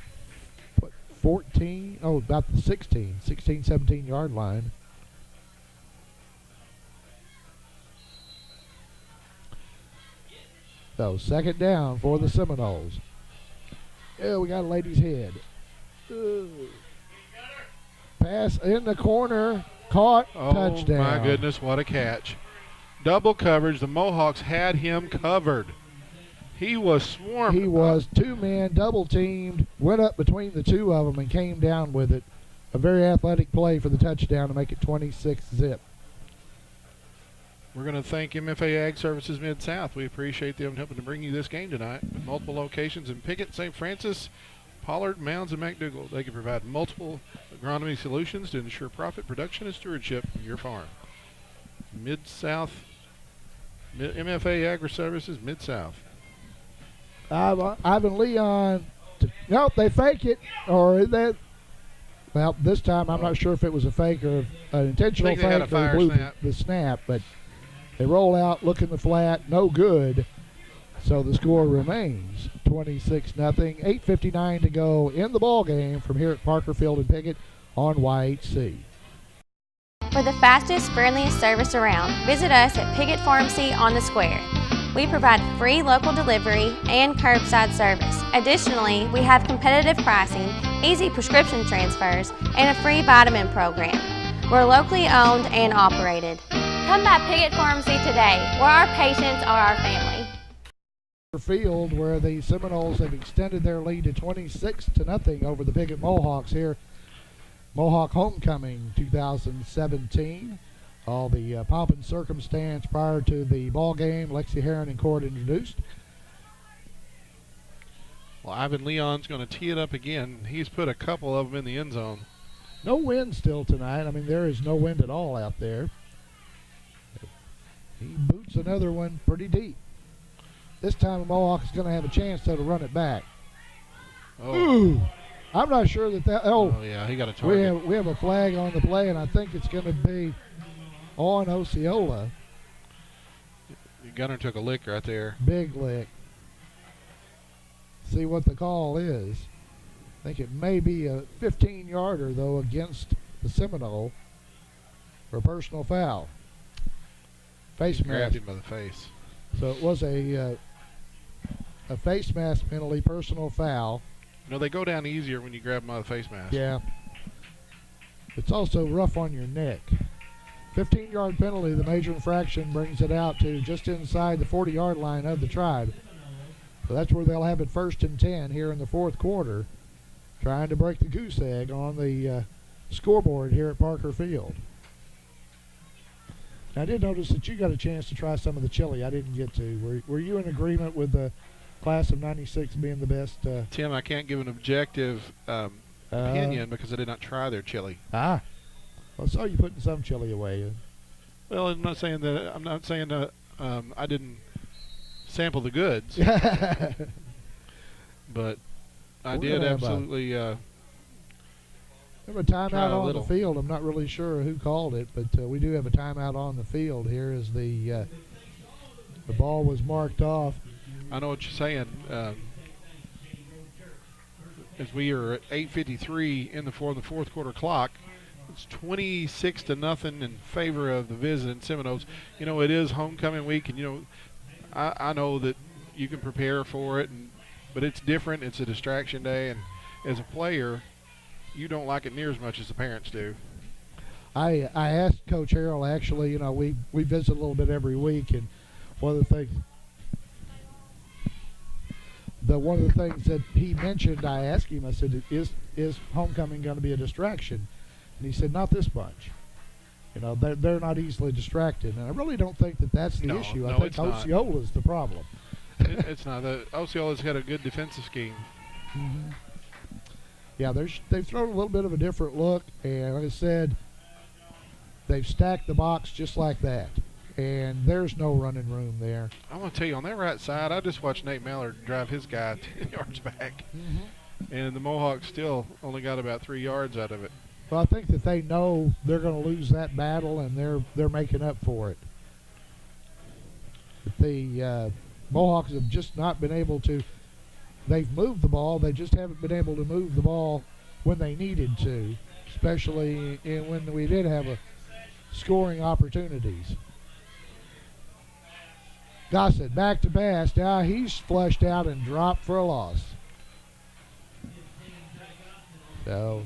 14, about the 16, 17 yard line. So second down for the Seminoles. Yeah, we got a lady's head. Pass in the corner, caught, touchdown. Oh my goodness, what a catch. Double coverage, the Mohawks had him covered. He was swarmed. He was 2 men, double teamed, went up between the 2 of them and came down with it. A very athletic play for the touchdown to make it 26-zip. We're going to thank MFA Ag Services Mid-South. We appreciate them helping to bring you this game tonight. With multiple locations in Piggott, St. Francis, Pollard, Mounds, and McDougall, they can provide multiple agronomy solutions to ensure profit, production, and stewardship from your farm. Mid-South, MFA Agri Services Mid-South. Ivan Leon, nope, they fake it, or that. Well, this time I'm not sure if it was a fake or an intentional fake or they blew the snap, but they roll out, look in the flat, no good. So the score remains 26-0. 8:59 to go in the ball game from here at Parker Field and Piggott on YHC. For the fastest, friendliest service around, visit us at Piggott Pharmacy on the Square. We provide free local delivery and curbside service. Additionally, we have competitive pricing, easy prescription transfers, and a free vitamin program. We're locally owned and operated. Come by Piggott Pharmacy today, where our patients are our family. Field, where the Seminoles have extended their lead to 26-0 over the Piggott Mohawks here. Mohawk Homecoming 2017. All the pomp and circumstance prior to the ball game. Lexi Heron and court introduced. Well, Ivan Leon's going to tee it up again. He's put a couple of them in the end zone. No wind still tonight. I mean, there is no wind at all out there. He boots another one pretty deep. This time the Mohawk is going to have a chance to run it back. Oh. Ooh. I'm not sure that. Oh, yeah, he got a target. We have a flag on the play, and I think it's going to be on Osceola. Gunner took a lick right there. Big lick. See what the call is. I think it may be a 15-yarder, though, against the Seminole for a personal foul. Face mask. Grabbed him by the face. So it was a face mask penalty, personal foul. You know, they go down easier when you grab them out of the face mask. Yeah. It's also rough on your neck. 15-yard penalty, the major infraction brings it out to just inside the 40-yard line of the Tribe. So that's where they'll have it 1st and 10 here in the 4th quarter, trying to break the goose egg on the scoreboard here at Parker Field. Now, I did notice that you got a chance to try some of the chili I didn't get to. Were you in agreement with the class of 96 being the best? Tim, I can't give an objective opinion because I did not try their chili. Well, I saw you putting some chili away. Well, I'm not saying that I didn't sample the goods, but I did absolutely. We have a timeout on the field. I'm not really sure who called it, but we do have a timeout on the field here as the ball was marked off. I know what you're saying. as we are at 8:53 in the fourth quarter clock. It's 26-0 in favor of the visiting Seminoles. You know, it is homecoming week, and, you know, I know that you can prepare for it, but it's different. It's a distraction day, and as a player, you don't like it near as much as the parents do. I asked Coach Harrell, actually, you know, we visit a little bit every week, and one of the things that he mentioned, I asked him, I said, is homecoming going to be a distraction? And he said, not this bunch. You know, they're not easily distracted, and I really don't think that's the issue. I think Osceola is the problem. It's not. Osceola's got a good defensive scheme. Mm-hmm. Yeah, they've thrown a little bit of a different look, and like I said, they've stacked the box just like that, and there's no running room there. I want to tell you, on that right side, I just watched Nate Mallard drive his guy 10 yards back, and the Mohawks still only got about 3 yards out of it. Well, I think that they know they're going to lose that battle, and they're making up for it. But the Mohawks have just not been able to. They've moved the ball. They just haven't been able to move the ball when they needed to, especially when we did have scoring opportunities. Gossett back to pass. Now he's flushed out and dropped for a loss. So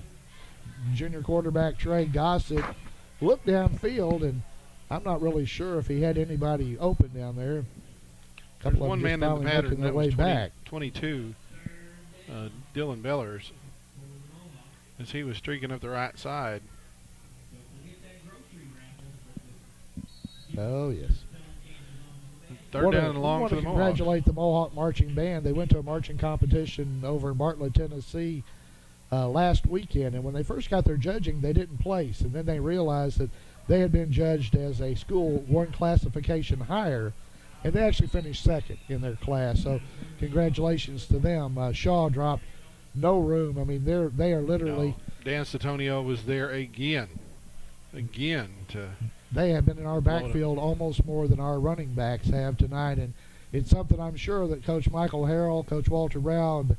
junior quarterback Trey Gossett looked downfield, and I'm not really sure if he had anybody open down there. There's one man in the pattern that was 22, Dylan Bellers, as he was streaking up the right side. Oh, yes. Third down and long for the Mohawks. I want to congratulate the Mohawk Marching Band. They went to a marching competition over in Bartlett, Tennessee last weekend, and when they first got their judging, they didn't place, and then they realized that they had been judged as a school one classification higher, and they actually finished second in their class. So congratulations to them. Shaw dropped no room. I mean, they are literally. No. Dan Satonio was there again to. They have been in our backfield almost more than our running backs have tonight, and it's something I'm sure that Coach Michael Harrell, Coach Walter Brown,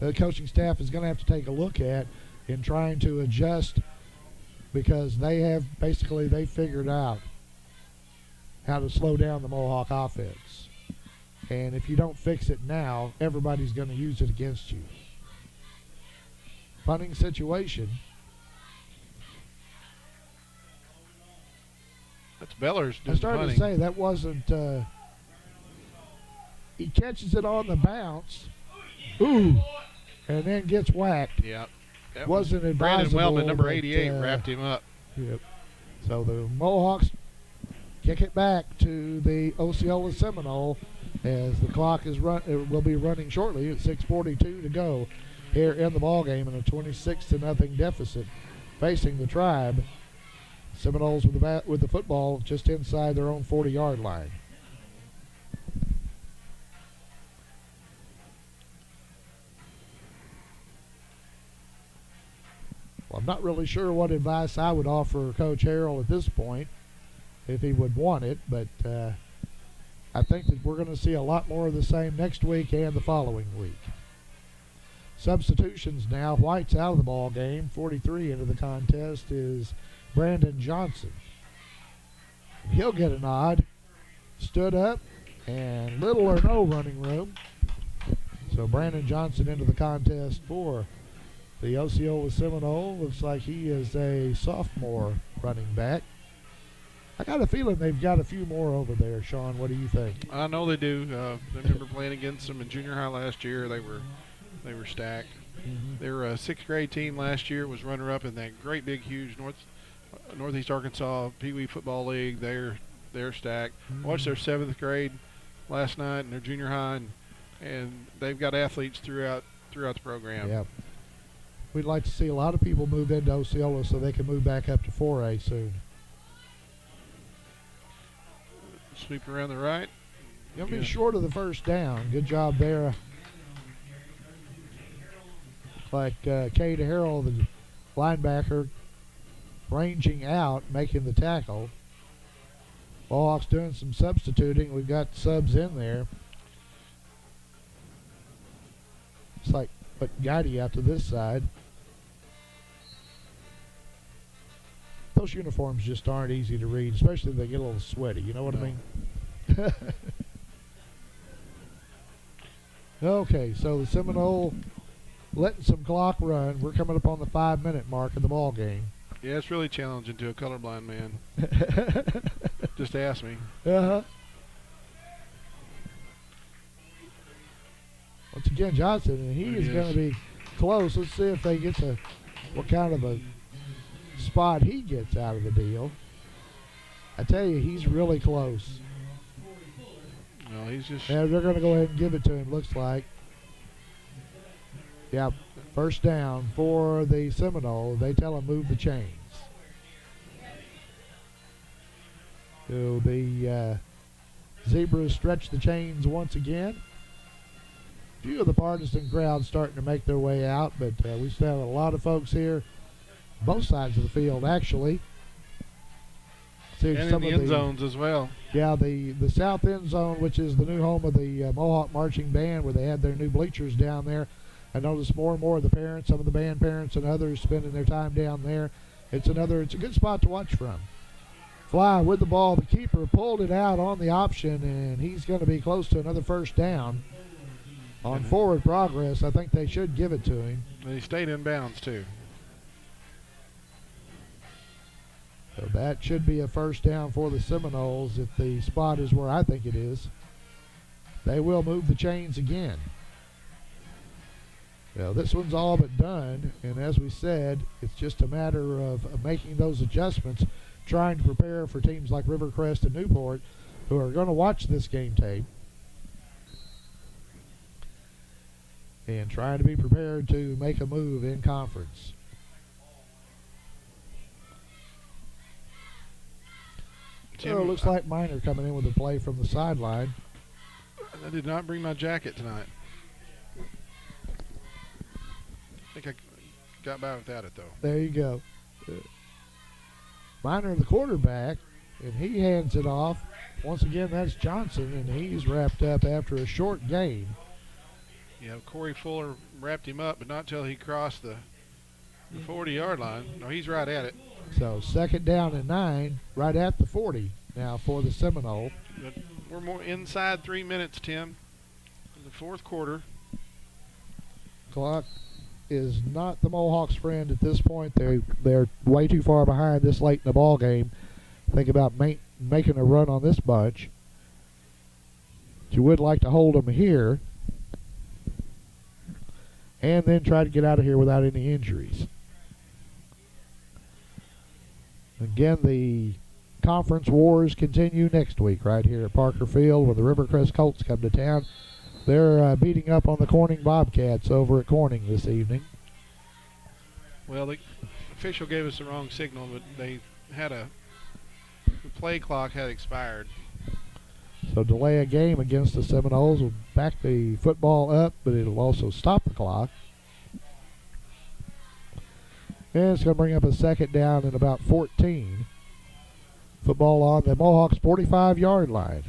the coaching staff is going to have to take a look at in trying to adjust, because they figured out how to slow down the Mohawk offense. And if you don't fix it now, everybody's going to use it against you. Punting situation. That's Bellers doing I started punting. to say that wasn't. He catches it on the bounce. Ooh. And then gets whacked. Yeah. That wasn't advisable. Brandon Wellman, number 88, wrapped him up. Yep. So the Mohawks kick it back to the Osceola Seminole as the clock is it will be running shortly at 6:42 to go here in the ball game in a 26-0 deficit facing the Tribe. Seminoles with the football just inside their own 40-yard line. Well, I'm not really sure what advice I would offer Coach Harrell at this point, if he would want it, but I think that we're going to see a lot more of the same next week and the following week. Substitutions now. White's out of the ball game. 43 into the contest is Brandon Johnson. He'll get a nod. Stood up, and little or no running room. So Brandon Johnson into the contest for the Osceola Seminole. Looks like he is a sophomore running back. I got a feeling they've got a few more over there, Sean. What do you think? I know they do. I remember playing against them in junior high last year. They were stacked. Mm-hmm. Their sixth grade team last year was runner-up in that great big huge Northeast Arkansas Pee Wee Football League. They're stacked. Mm-hmm. I watched their seventh grade last night in their junior high, and they've got athletes throughout the program. Yeah. We'd like to see a lot of people move into Osceola so they can move back up to 4A soon. Sweep around the right. Going to be short of the first down. Good job there. Like Cade Harrell, the linebacker, ranging out, making the tackle. Mohawks doing some substituting. We've got subs in there. It's like Put Guidey out to this side. Those uniforms just aren't easy to read, especially if they get a little sweaty. You know what I mean? Okay, so the Seminole letting some clock run. We're coming up on the 5-minute mark of the ball game. Yeah, it's really challenging to a colorblind man. Just ask me. Uh-huh. Once again, Johnson, and he is going to be close. Let's see if they get what kind of a spot he gets out of the deal. I tell you, he's really close. No, he's just... Yeah, they're going to go ahead and give it to him, looks like. Yeah, first down for the Seminole. They tell him move the chains. So the Zebras stretch the chains once again. A few of the partisan crowds starting to make their way out, but we still have a lot of folks here, both sides of the field actually. And in the end zones as well. Yeah, the south end zone, which is the new home of the Mohawk Marching Band, where they had their new bleachers down there. I noticed more and more of the parents, some of the band parents and others spending their time down there. It's a good spot to watch from. Fly with the ball. The keeper pulled it out on the option, and he's going to be close to another first down. On forward progress, I think they should give it to him. And he stayed in bounds, too. So that should be a first down for the Seminoles if the spot is where I think it is. They will move the chains again. Well, this one's all but done, and as we said, it's just a matter of making those adjustments, trying to prepare for teams like Rivercrest and Newport who are going to watch this game tape and trying to be prepared to make a move in conference. So it looks like Minor coming in with a play from the sideline. I did not bring my jacket tonight. I think I got by without it, though. There you go. Minor, the quarterback, and he hands it off. Once again, that's Johnson, and he's wrapped up after a short gain. Yeah, Corey Fuller wrapped him up, but not until he crossed the 40-yard line. No, he's right at it. So second down and 9, right at the 40 now for the Seminole. But we're more inside 3 minutes, Tim, in the fourth quarter. Clock is not the Mohawks' friend at this point. They're way too far behind this late in the ball game. Think about making a run on this bunch. But you would like to hold them here and then try to get out of here without any injuries. Again, the conference wars continue next week right here at Parker Field when the Rivercrest Colts come to town. They're beating up on the Corning Bobcats over at Corning this evening. Well, the official gave us the wrong signal, but the play clock had expired. So delay a game against the Seminoles will back the football up, but it'll also stop the clock. And it's going to bring up a second down and about 14. Football on the Mohawks' 45-yard line.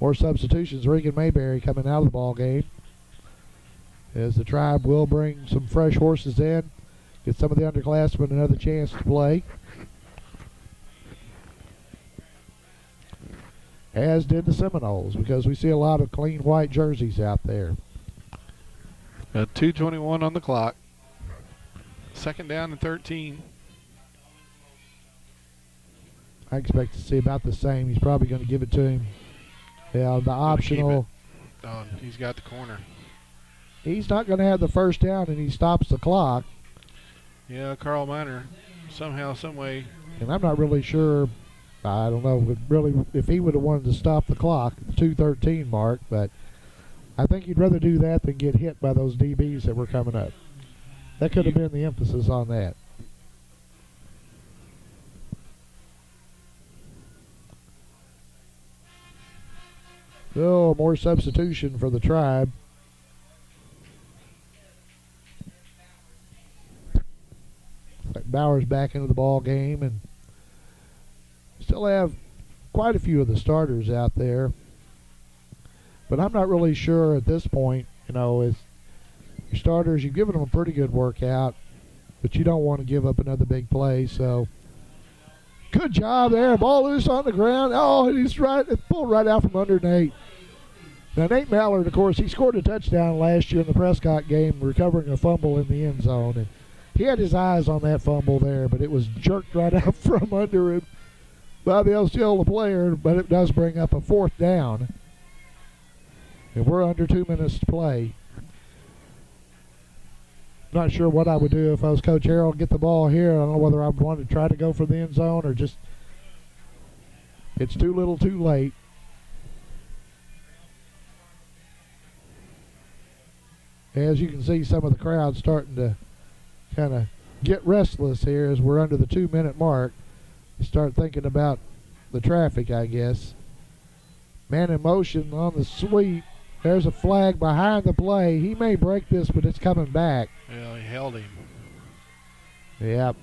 More substitutions. Regan Mayberry coming out of the ball game, as the Tribe will bring some fresh horses in, get some of the underclassmen another chance to play. As did the Seminoles, because we see a lot of clean white jerseys out there. 2:21 on the clock. Second down and 13. I expect to see about the same. He's probably going to give it to him. Yeah, the optional. Oh, he's got the corner. He's not going to have the first down, and he stops the clock. Yeah, Carl Miner, somehow, some way. And I'm not really sure. I don't know, really, if he would have wanted to stop the clock at the 2:13 mark, but I think he'd rather do that than get hit by those DBs that were coming up. That could have been the emphasis on that. So, more substitution for the Tribe. Bauer's back into the ball game, and still have quite a few of the starters out there. But I'm not really sure at this point, Your starters, you've given them a pretty good workout, but you don't want to give up another big play. So good job there. Ball loose on the ground. Oh, and he's right. It pulled right out from under Nate. Now, Nate Mallard, of course, he scored a touchdown last year in the Prescott game, recovering a fumble in the end zone. And he had his eyes on that fumble there, but it was jerked right out from under him by the Osceola player, but it does bring up a 4th down. And we're under 2 minutes to play. Not sure what I would do if I was Coach Harrell. Get the ball here. I don't know whether I would want to try to go for the end zone or just it's too little too late. As you can see, some of the crowd starting to kind of get restless here as we're under the 2-minute mark. You start thinking about the traffic, I guess. Man in motion on the sweep. There's a flag behind the play. He may break this, but it's coming back. Yeah, he held him. Yep.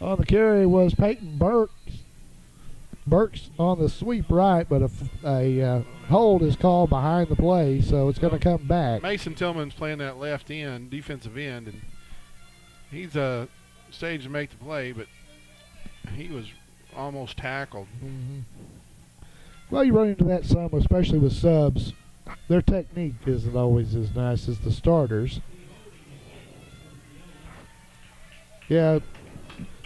On the carry was Peyton Burks. Burks on the sweep right, but a hold is called behind the play, so it's going to come back. Mason Tillman's playing that left end, defensive end, and he's staged to make the play, but he was almost tackled. Mm-hmm. Well, you run into that some, especially with subs. Their technique isn't always as nice as the starters. Yeah.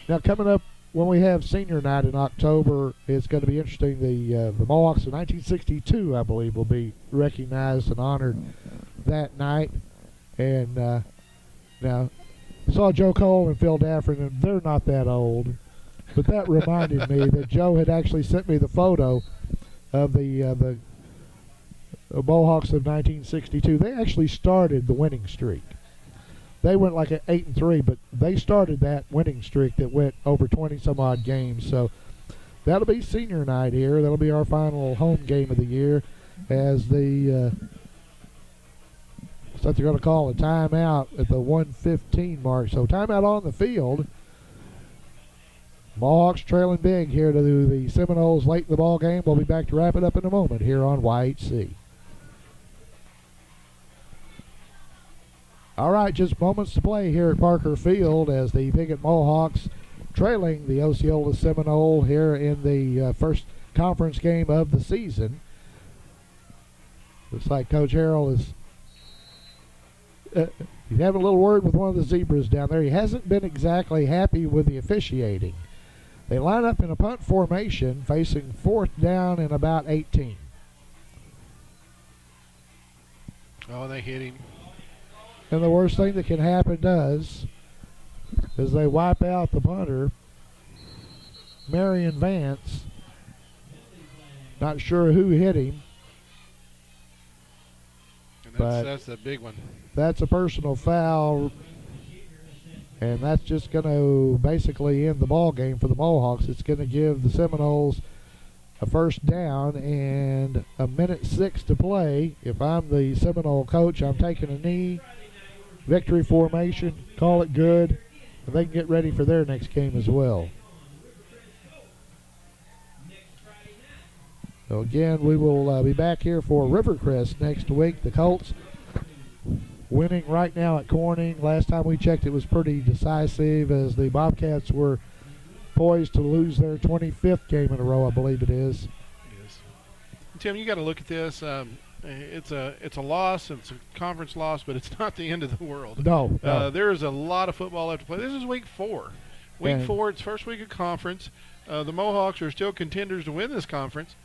Now coming up when we have senior night in October, it's going to be interesting. The Mohawks of 1962, I believe, will be recognized and honored that night. And now, I saw Joe Cole and Phil Dafford, and they're not that old. But that reminded me that Joe had actually sent me the photo of the Mohawks of 1962. They actually started the winning streak. They went like an 8-3, but they started that winning streak that went over 20-some-odd games. So that'll be senior night here. That'll be our final home game of the year as the so they're going to call a timeout at the 1:15 mark. So timeout on the field. Mohawks trailing big here to the Seminoles late in the ball game. We'll be back to wrap it up in a moment here on YHC. All right, just moments to play here at Parker Field as the Piggott Mohawks trailing the Osceola Seminole here in the first conference game of the season. Looks like Coach Harrell is he's having a little word with one of the Zebras down there. He hasn't been exactly happy with the officiating. They line up in a punt formation facing 4th down and about 18. Oh, they hit him. And the worst thing that can happen does is they wipe out the punter, Marion Vance. Not sure who hit him. And but that's a big one. That's a personal foul, and that's just going to basically end the ball game for the Mohawks. It's going to give the Seminoles a 1st down and 1:06 to play. If I'm the Seminole coach, I'm taking a knee. Victory formation, call it good, and they can get ready for their next game as well. So again, we will be back here for Rivercrest next week. The Colts winning right now at Corning. Last time we checked, it was pretty decisive as the Bobcats were poised to lose their 25th game in a row, I believe it is. Yes. Tim, you got to look at this. It's a loss. It's a conference loss, but it's not the end of the world. No. There's a lot of football left to play. This is week 4. Week 4, it's first week of conference. The Mohawks are still contenders to win this conference.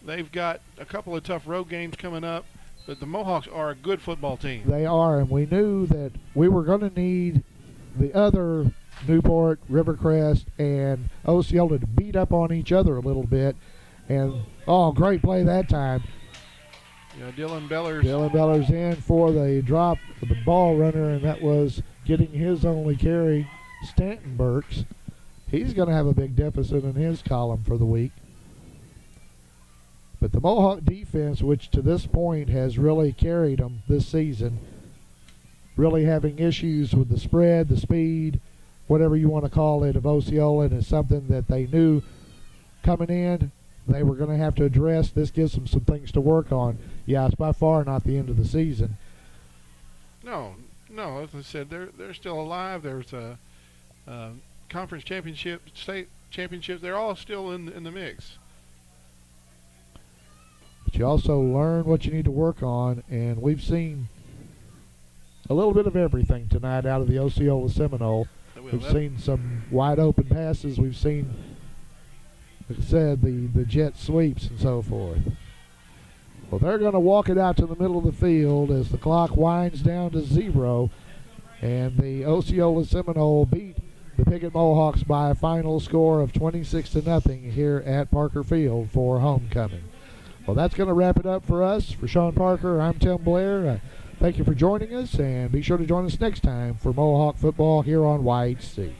They've got a couple of tough road games coming up, but the Mohawks are a good football team. They are, and we knew that we were going to need the other Newport, Rivercrest, and Osceola to beat up on each other a little bit. And, great play that time. Yeah, Dylan Beller's in for the drop of the ball runner, and that was getting his only carry, Stanton Burks. He's going to have a big deficit in his column for the week. But the Mohawk defense, which to this point has really carried them this season, really having issues with the spread, the speed, whatever you want to call it, of Osceola, and it's something that they knew coming in they were going to have to address. This gives them some things to work on. Yeah, it's by far not the end of the season. No. As I said, they're still alive. There's a conference championship, state championships. They're all still in the mix. But you also learn what you need to work on, and we've seen a little bit of everything tonight out of the Osceola Seminole. We've seen some wide open passes. We've seen, like I said, the jet sweeps and so forth. Well, they're going to walk it out to the middle of the field as the clock winds down to 0, and the Osceola Seminole beat the Piggott Mohawks by a final score of 26-0 here at Parker Field for homecoming. Well, that's going to wrap it up for us. For Sean Parker, I'm Tim Blair. Thank you for joining us, and be sure to join us next time for Mohawk football here on YHC.